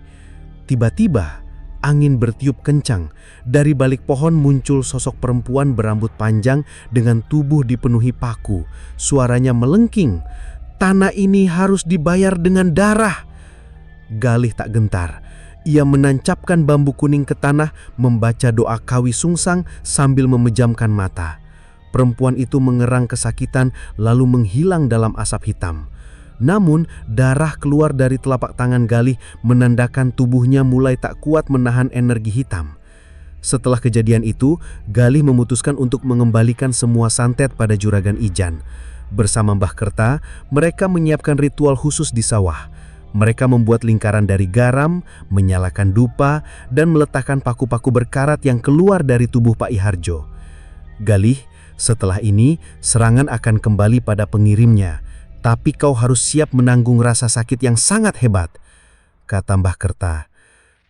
Speaker 5: Tiba-tiba, angin bertiup kencang. Dari balik pohon muncul sosok perempuan berambut panjang dengan tubuh dipenuhi paku. Suaranya melengking. Tanah ini harus dibayar dengan darah. Galih tak gentar. Ia menancapkan bambu kuning ke tanah, membaca doa Kawi Sungsang sambil memejamkan mata. Perempuan itu mengerang kesakitan lalu menghilang dalam asap hitam. Namun, darah keluar dari telapak tangan Galih menandakan tubuhnya mulai tak kuat menahan energi hitam. Setelah kejadian itu, Galih memutuskan untuk mengembalikan semua santet pada Juragan Ijan. Bersama Mbah Kerta, mereka menyiapkan ritual khusus di sawah. Mereka membuat lingkaran dari garam, menyalakan dupa, dan meletakkan paku-paku berkarat yang keluar dari tubuh Pak Iharjo. Galih, setelah ini serangan akan kembali pada pengirimnya, tapi kau harus siap menanggung rasa sakit yang sangat hebat, kata Mbah Kerta.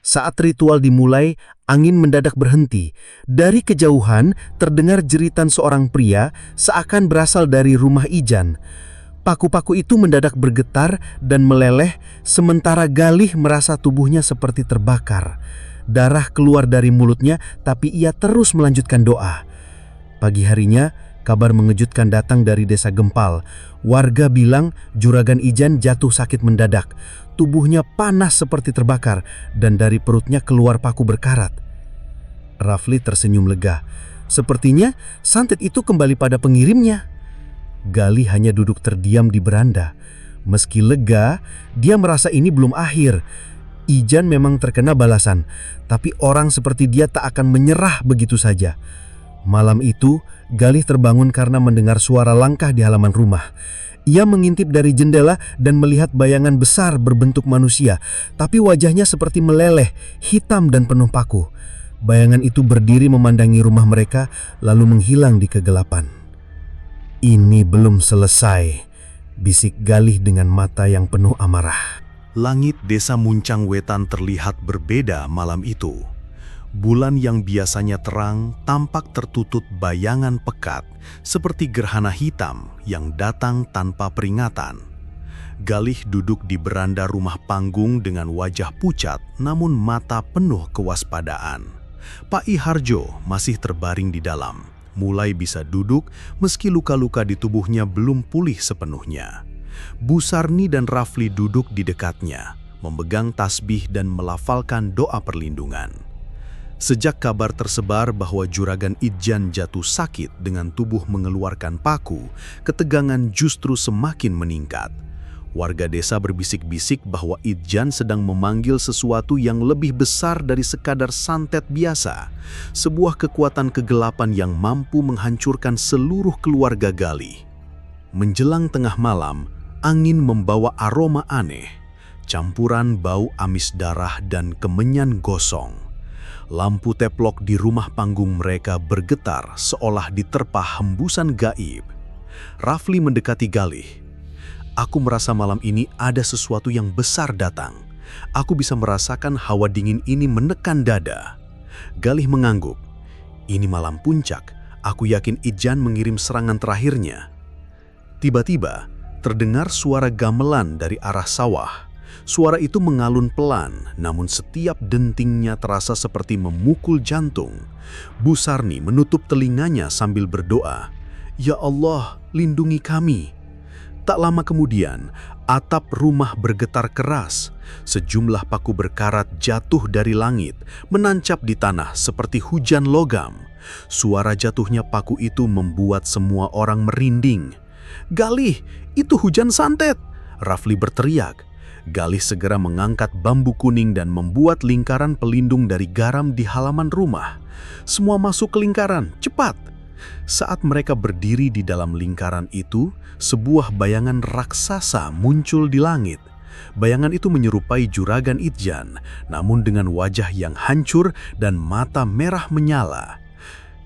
Speaker 5: Saat ritual dimulai, angin mendadak berhenti. Dari kejauhan terdengar jeritan seorang pria seakan berasal dari rumah Ijan. Paku-paku itu mendadak bergetar dan meleleh, sementara Galih merasa tubuhnya seperti terbakar. Darah keluar dari mulutnya, tapi ia terus melanjutkan doa. Pagi harinya, kabar mengejutkan datang dari desa Gempal. Warga bilang Juragan Ijan jatuh sakit mendadak. Tubuhnya panas seperti terbakar dan dari perutnya keluar paku berkarat. Rafli tersenyum lega. Sepertinya santet itu kembali pada pengirimnya. Galih hanya duduk terdiam di beranda. Meski lega, dia merasa ini belum akhir. Ijan memang terkena balasan, tapi orang seperti dia tak akan menyerah begitu saja. Malam itu, Galih terbangun karena mendengar suara langkah di halaman rumah. Ia mengintip dari jendela dan melihat bayangan besar berbentuk manusia, tapi wajahnya seperti meleleh, hitam dan penuh paku. Bayangan itu berdiri memandangi rumah mereka, lalu menghilang di kegelapan. "Ini belum selesai," bisik Galih dengan mata yang penuh amarah.
Speaker 4: Langit desa Muncang Wetan terlihat berbeda malam itu. Bulan yang biasanya terang tampak tertutup bayangan pekat seperti gerhana hitam yang datang tanpa peringatan. Galih duduk di beranda rumah panggung dengan wajah pucat namun mata penuh kewaspadaan. Pak I Harjo masih terbaring di dalam, mulai bisa duduk meski luka-luka di tubuhnya belum pulih sepenuhnya. Bu Sarni dan Rafli duduk di dekatnya, memegang tasbih dan melafalkan doa perlindungan. Sejak kabar tersebar bahwa Juragan Ijan jatuh sakit dengan tubuh mengeluarkan paku, ketegangan justru semakin meningkat. Warga desa berbisik-bisik bahwa Ijan sedang memanggil sesuatu yang lebih besar dari sekadar santet biasa, sebuah kekuatan kegelapan yang mampu menghancurkan seluruh keluarga Galih. Menjelang tengah malam, angin membawa aroma aneh, campuran bau amis darah dan kemenyan gosong. Lampu teplok di rumah panggung mereka bergetar seolah diterpa hembusan gaib. Rafli mendekati Galih. "Aku merasa malam ini ada sesuatu yang besar datang. Aku bisa merasakan hawa dingin ini menekan dada." Galih mengangguk. "Ini malam puncak. Aku yakin Ijan mengirim serangan terakhirnya." Tiba-tiba, terdengar suara gamelan dari arah sawah. Suara itu mengalun pelan, namun setiap dentingnya terasa seperti memukul jantung. Bu Sarni menutup telinganya sambil berdoa, "Ya Allah, lindungi kami." Tak lama kemudian, atap rumah bergetar keras. Sejumlah paku berkarat jatuh dari langit, menancap di tanah seperti hujan logam. Suara jatuhnya paku itu membuat semua orang merinding. "Galih, itu hujan santet!" Rafli berteriak. Galih segera mengangkat bambu kuning dan membuat lingkaran pelindung dari garam di halaman rumah. Semua masuk ke lingkaran, cepat! Saat mereka berdiri di dalam lingkaran itu, sebuah bayangan raksasa muncul di langit. Bayangan itu menyerupai Juragan Ijan, namun dengan wajah yang hancur dan mata merah menyala.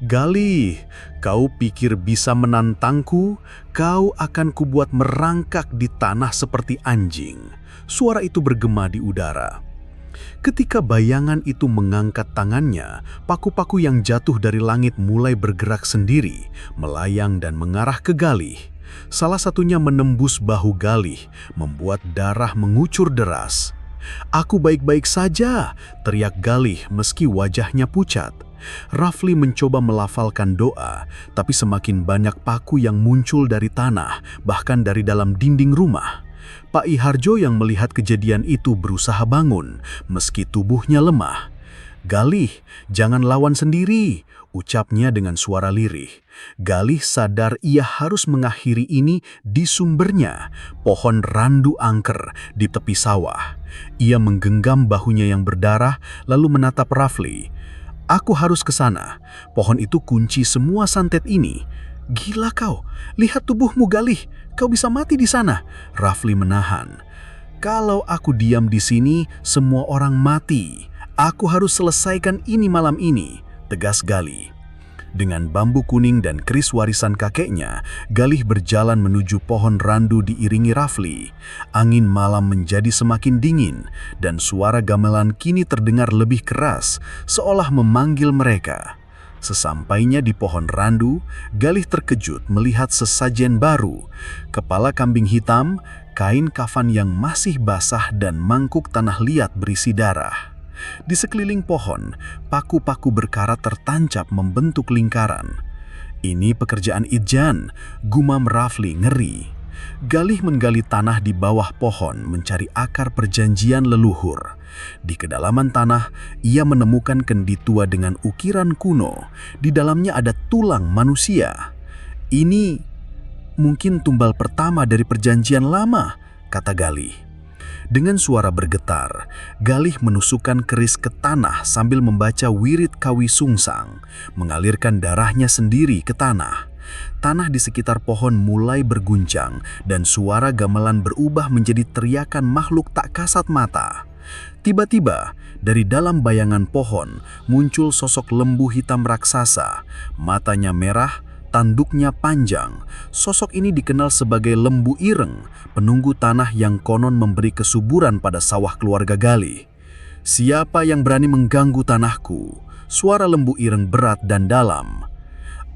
Speaker 4: "Galih, kau pikir bisa menantangku? Kau akan kubuat merangkak di tanah seperti anjing." Suara itu bergema di udara. Ketika bayangan itu mengangkat tangannya, paku-paku yang jatuh dari langit mulai bergerak sendiri, melayang dan mengarah ke Galih. Salah satunya menembus bahu Galih, membuat darah mengucur deras. "Aku baik-baik saja," teriak Galih meski wajahnya pucat. Rafli mencoba melafalkan doa, tapi semakin banyak paku yang muncul dari tanah, bahkan dari dalam dinding rumah. Pak I Harjo yang melihat kejadian itu berusaha bangun, meski tubuhnya lemah. "Galih, jangan lawan sendiri," ucapnya dengan suara lirih. Galih sadar ia harus mengakhiri ini di sumbernya, pohon randu angker di tepi sawah. Ia menggenggam bahunya yang berdarah, lalu menatap Rafli. "Aku harus ke sana. Pohon itu kunci semua santet ini." "Gila kau, lihat tubuhmu Galih, kau bisa mati di sana." Rafli menahan. "Kalau aku diam di sini, semua orang mati. Aku harus selesaikan ini malam ini," tegas Galih. Dengan bambu kuning dan keris warisan kakeknya, Galih berjalan menuju pohon randu diiringi Rafli. Angin malam menjadi semakin dingin, dan suara gamelan kini terdengar lebih keras, seolah memanggil mereka. Sesampainya di pohon randu, Galih terkejut melihat sesajen baru, kepala kambing hitam, kain kafan yang masih basah dan mangkuk tanah liat berisi darah. Di sekeliling pohon, paku-paku berkarat tertancap membentuk lingkaran. Ini pekerjaan Idjan, gumam Rafli ngeri. Galih menggali tanah di bawah pohon mencari akar perjanjian leluhur. Di kedalaman tanah, ia menemukan kendi tua dengan ukiran kuno. Di dalamnya ada tulang manusia. Ini mungkin tumbal pertama dari perjanjian lama, kata Galih. Dengan suara bergetar, Galih menusukkan keris ke tanah sambil membaca wirid kawi sungsang, mengalirkan darahnya sendiri ke tanah. Tanah di sekitar pohon mulai berguncang dan suara gamelan berubah menjadi teriakan makhluk tak kasat mata. Tiba-tiba, dari dalam bayangan pohon muncul sosok lembu hitam raksasa, matanya merah, tanduknya panjang. Sosok ini dikenal sebagai lembu ireng, penunggu tanah yang konon memberi kesuburan pada sawah keluarga Galih. "Siapa yang berani mengganggu tanahku?" Suara lembu ireng berat dan dalam.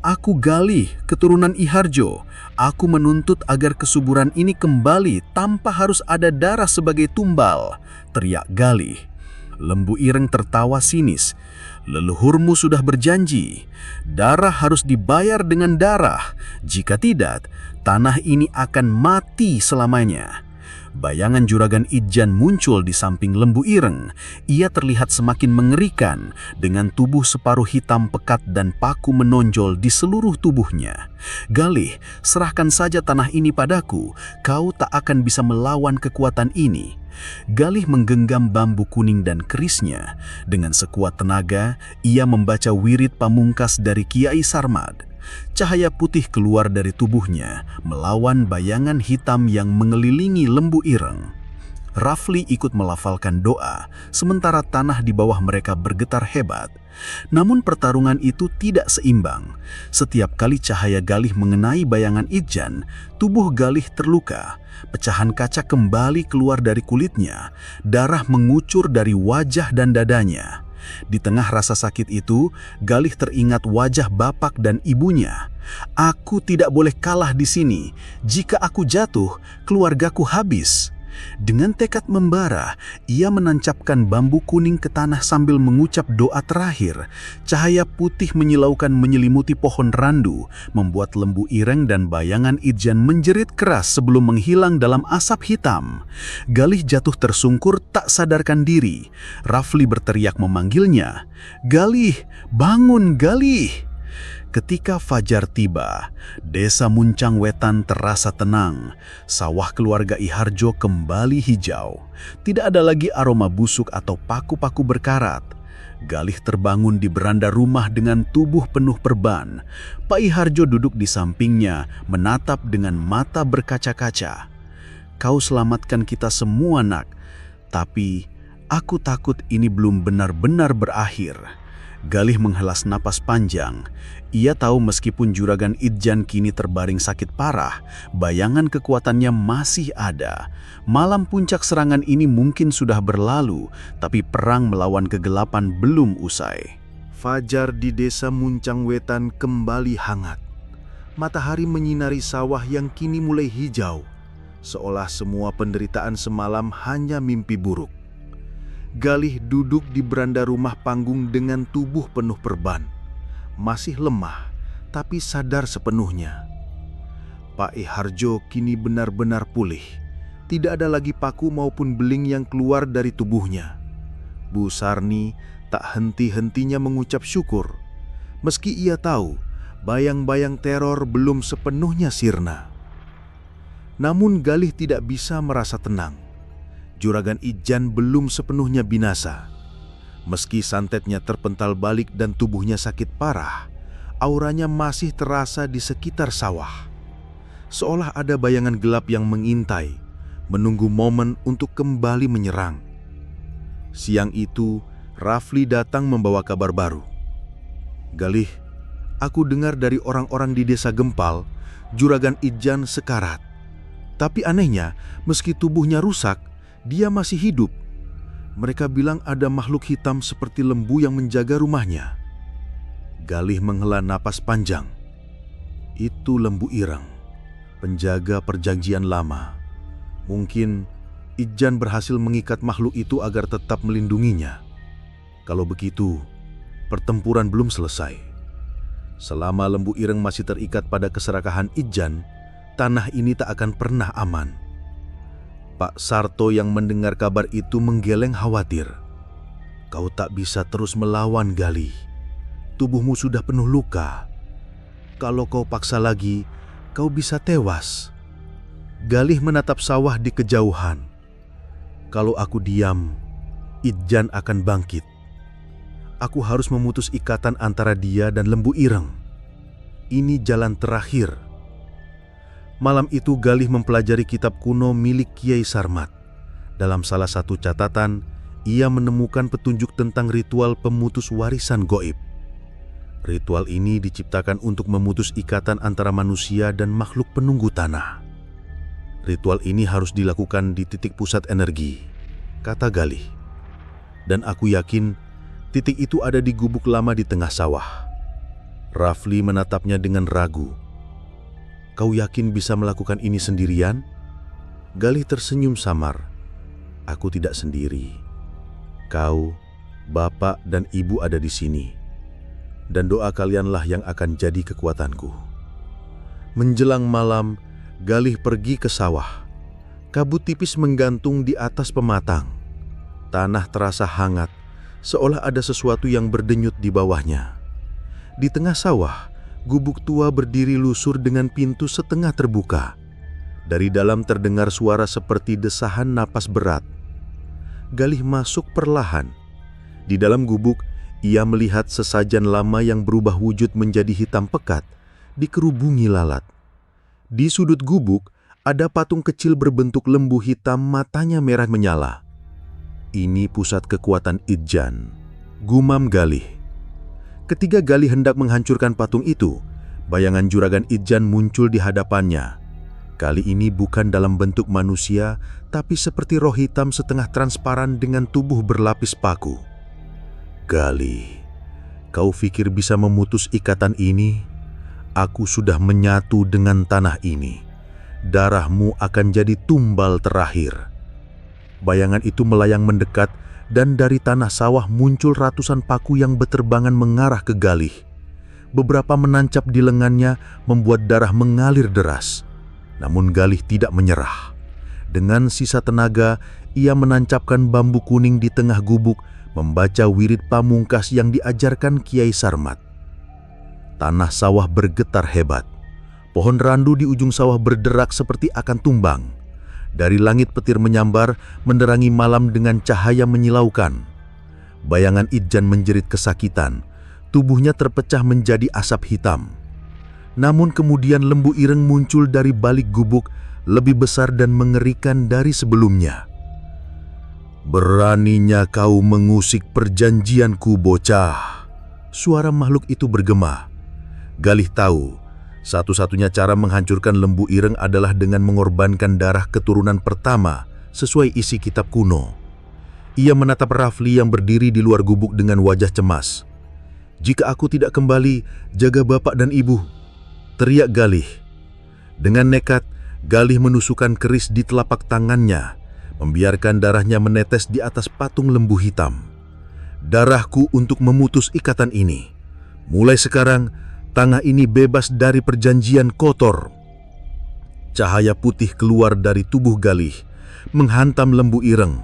Speaker 4: "Aku Galih, keturunan Iharjo. Aku menuntut agar kesuburan ini kembali tanpa harus ada darah sebagai tumbal," teriak Galih. Lembu ireng tertawa sinis. "Leluhurmu sudah berjanji, darah harus dibayar dengan darah. Jika tidak, tanah ini akan mati selamanya." Bayangan juragan Idjan muncul di samping lembu ireng. Ia terlihat semakin mengerikan, dengan tubuh separuh hitam pekat dan paku menonjol di seluruh tubuhnya. "Galih, serahkan saja tanah ini padaku. Kau tak akan bisa melawan kekuatan ini." Galih menggenggam bambu kuning dan kerisnya. Dengan sekuat tenaga, ia membaca wirid pamungkas dari Kiai Sarmad. Cahaya putih keluar dari tubuhnya, melawan bayangan hitam yang mengelilingi lembu ireng. Rafli ikut melafalkan doa, sementara tanah di bawah mereka bergetar hebat. Namun pertarungan itu tidak seimbang. Setiap kali cahaya Galih mengenai bayangan Idjan, tubuh Galih terluka. Pecahan kaca kembali keluar dari kulitnya, darah mengucur dari wajah dan dadanya. Di tengah rasa sakit itu, Galih teringat wajah bapak dan ibunya. "Aku tidak boleh kalah di sini. Jika aku jatuh, keluargaku habis." Dengan tekad membara, ia menancapkan bambu kuning ke tanah sambil mengucap doa terakhir. Cahaya putih menyilaukan menyelimuti pohon randu, membuat lembu ireng dan bayangan Idjan menjerit keras sebelum menghilang dalam asap hitam. Galih jatuh tersungkur tak sadarkan diri. Rafli berteriak memanggilnya, "Galih, bangun Galih!" Ketika fajar tiba, desa Muncang Wetan terasa tenang. Sawah keluarga Iharjo kembali hijau. Tidak ada lagi aroma busuk atau paku-paku berkarat. Galih terbangun di beranda rumah dengan tubuh penuh perban. Pak Iharjo duduk di sampingnya, menatap dengan mata berkaca-kaca. "Kau selamatkan kita semua, Nak. Tapi aku takut ini belum benar-benar berakhir." Galih menghela napas panjang. Ia tahu meskipun juragan Idjan kini terbaring sakit parah, bayangan kekuatannya masih ada. Malam puncak serangan ini mungkin sudah berlalu, tapi perang melawan kegelapan belum usai.
Speaker 1: Fajar di desa Muncang Wetan kembali hangat. Matahari menyinari sawah yang kini mulai hijau, seolah semua penderitaan semalam hanya mimpi buruk. Galih duduk di beranda rumah panggung dengan tubuh penuh perban. Masih lemah, tapi sadar sepenuhnya. Pak Iharjo kini benar-benar pulih. Tidak ada lagi paku maupun beling yang keluar dari tubuhnya. Bu Sarni tak henti-hentinya mengucap syukur. Meski ia tahu, bayang-bayang teror belum sepenuhnya sirna. Namun Galih tidak bisa merasa tenang. Juragan Idjan belum sepenuhnya binasa. Meski santetnya terpental balik dan tubuhnya sakit parah, auranya masih terasa di sekitar sawah. Seolah ada bayangan gelap yang mengintai, menunggu momen untuk kembali menyerang. Siang itu, Rafli datang membawa kabar baru. "Galih,
Speaker 2: Aku dengar dari orang-orang di desa Gempal, Juragan Idjan sekarat. Tapi anehnya, meski tubuhnya rusak, dia masih hidup. Mereka bilang ada makhluk hitam seperti lembu yang menjaga rumahnya. Galih menghela napas panjang. Itu lembu ireng, penjaga perjanjian lama. Mungkin Idjan berhasil mengikat makhluk itu agar tetap melindunginya. Kalau begitu, pertempuran belum selesai. Selama lembu ireng masih terikat pada keserakahan Idjan, tanah ini tak akan pernah aman. Pak Sarto yang mendengar kabar itu menggeleng khawatir. Kau tak bisa terus melawan, Galih. Tubuhmu sudah penuh luka. Kalau kau paksa lagi, kau bisa tewas. Galih menatap sawah di kejauhan. Kalau aku diam, Idjan akan bangkit. Aku harus memutus ikatan antara dia dan lembu ireng. Ini jalan terakhir. Malam itu Galih mempelajari kitab kuno milik Kiai Sarmat. Dalam salah satu catatan, ia menemukan petunjuk tentang ritual pemutus warisan goib. Ritual ini diciptakan untuk memutus ikatan antara manusia dan makhluk penunggu tanah. Ritual ini harus dilakukan di titik pusat energi, kata Galih. Dan aku yakin titik itu ada di gubuk lama di tengah sawah. Rafli menatapnya dengan ragu. Kau yakin bisa melakukan ini sendirian? Galih tersenyum samar. Aku tidak sendiri. Kau, bapak dan ibu ada di sini. Dan doa kalianlah yang akan jadi kekuatanku. Menjelang malam, Galih pergi ke sawah. Kabut tipis menggantung di atas pematang. Tanah terasa hangat, seolah ada sesuatu yang berdenyut di bawahnya. Di tengah sawah, gubuk tua berdiri lusur dengan pintu setengah terbuka. Dari dalam terdengar suara seperti desahan napas berat. Galih masuk perlahan. Di dalam gubuk, ia melihat sesajen lama yang berubah wujud menjadi hitam pekat, dikerubungi lalat. Di sudut gubuk, ada patung kecil berbentuk lembu hitam, matanya merah menyala. Ini pusat kekuatan Idjan, gumam Galih. Ketika Galih hendak menghancurkan patung itu, bayangan Juragan Idjan muncul di hadapannya. Kali ini bukan dalam bentuk manusia, tapi seperti roh hitam setengah transparan dengan tubuh berlapis paku. Galih, kau pikir bisa memutus ikatan ini? Aku sudah menyatu dengan tanah ini. Darahmu akan jadi tumbal terakhir. Bayangan itu melayang mendekat, dan dari tanah sawah muncul ratusan paku yang berterbangan mengarah ke Galih. Beberapa menancap di lengannya, membuat darah mengalir deras. Namun Galih tidak menyerah. Dengan sisa tenaga, ia menancapkan bambu kuning di tengah gubuk, membaca wirid pamungkas yang diajarkan Kiai Sarmat. Tanah sawah bergetar hebat. Pohon randu di ujung sawah berderak seperti akan tumbang. Dari langit petir menyambar, menerangi malam dengan cahaya menyilaukan. Bayangan Idjan menjerit kesakitan. Tubuhnya terpecah menjadi asap hitam. Namun kemudian lembu ireng muncul dari balik gubuk, lebih besar dan mengerikan dari sebelumnya. Beraninya kau mengusik perjanjianku, bocah. Suara makhluk itu bergema. Galih tahu, satu-satunya cara menghancurkan lembu ireng adalah dengan mengorbankan darah keturunan pertama sesuai isi kitab kuno. Ia menatap Rafli yang berdiri di luar gubuk dengan wajah cemas. Jika aku tidak kembali, jaga bapak dan ibu, teriak Galih. Dengan nekat, Galih menusukkan keris di telapak tangannya, membiarkan darahnya menetes di atas patung lembu hitam. Darahku untuk memutus ikatan ini. Mulai sekarang, tanah ini bebas dari perjanjian kotor. Cahaya putih keluar dari tubuh Galih, menghantam lembu ireng.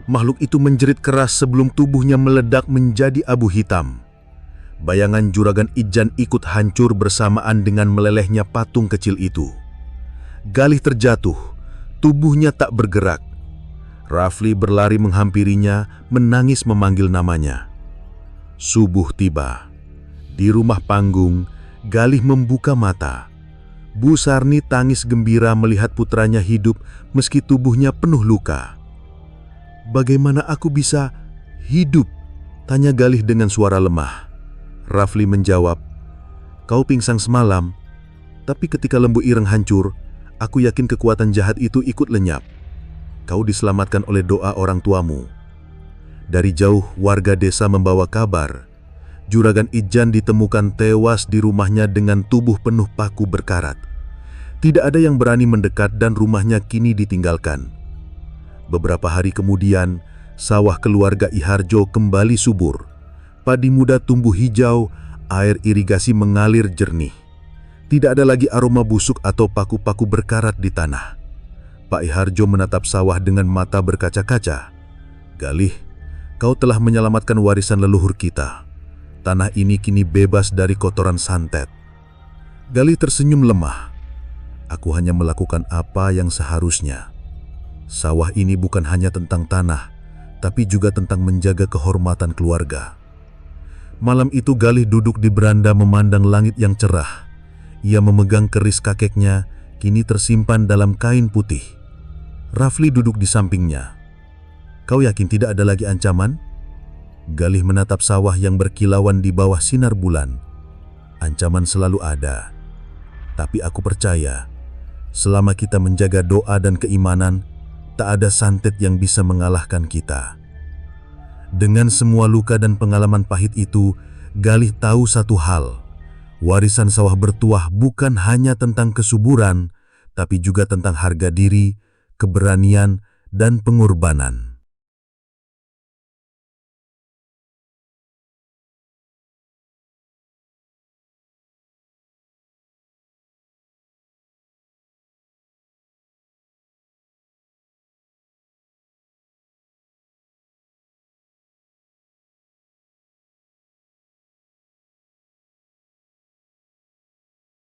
Speaker 2: Makhluk itu menjerit keras sebelum tubuhnya meledak menjadi abu hitam. Bayangan Juragan Idjan ikut hancur bersamaan dengan melelehnya patung kecil itu. Galih terjatuh, tubuhnya tak bergerak. Rafli berlari menghampirinya, menangis memanggil namanya. Subuh tiba. Di rumah panggung, Galih membuka mata. Bu Sarni tangis gembira melihat putranya hidup meski tubuhnya penuh luka. Bagaimana aku bisa hidup? Tanya Galih dengan suara lemah. Rafli menjawab, Kau pingsan semalam, tapi ketika lembu ireng hancur, aku yakin kekuatan jahat itu ikut lenyap. Kau diselamatkan oleh doa orang tuamu. Dari jauh warga desa membawa kabar. Juragan Ijan ditemukan tewas di rumahnya dengan tubuh penuh paku berkarat. Tidak ada yang berani mendekat dan rumahnya kini ditinggalkan. Beberapa hari kemudian, sawah keluarga I Harjo kembali subur. Padi muda tumbuh hijau, air irigasi mengalir jernih. Tidak ada lagi aroma busuk atau paku-paku berkarat di tanah. Pak I Harjo menatap sawah dengan mata berkaca-kaca. Galih, kau telah menyelamatkan warisan leluhur kita. Tanah ini kini bebas dari kotoran santet. Galih tersenyum lemah. Aku hanya melakukan apa yang seharusnya. Sawah ini bukan hanya tentang tanah, tapi juga tentang menjaga kehormatan keluarga. Malam itu Galih duduk di beranda memandang langit yang cerah. Ia memegang keris kakeknya, kini tersimpan dalam kain putih. Rafli duduk di sampingnya. Kau yakin tidak ada lagi ancaman? Galih menatap sawah yang berkilauan di bawah sinar bulan. Ancaman selalu ada. Tapi aku percaya, selama kita menjaga doa dan keimanan, tak ada santet yang bisa mengalahkan kita. Dengan semua luka dan pengalaman pahit itu, Galih tahu satu hal. Warisan sawah bertuah bukan hanya tentang kesuburan, tapi juga tentang harga diri, keberanian, dan pengorbanan.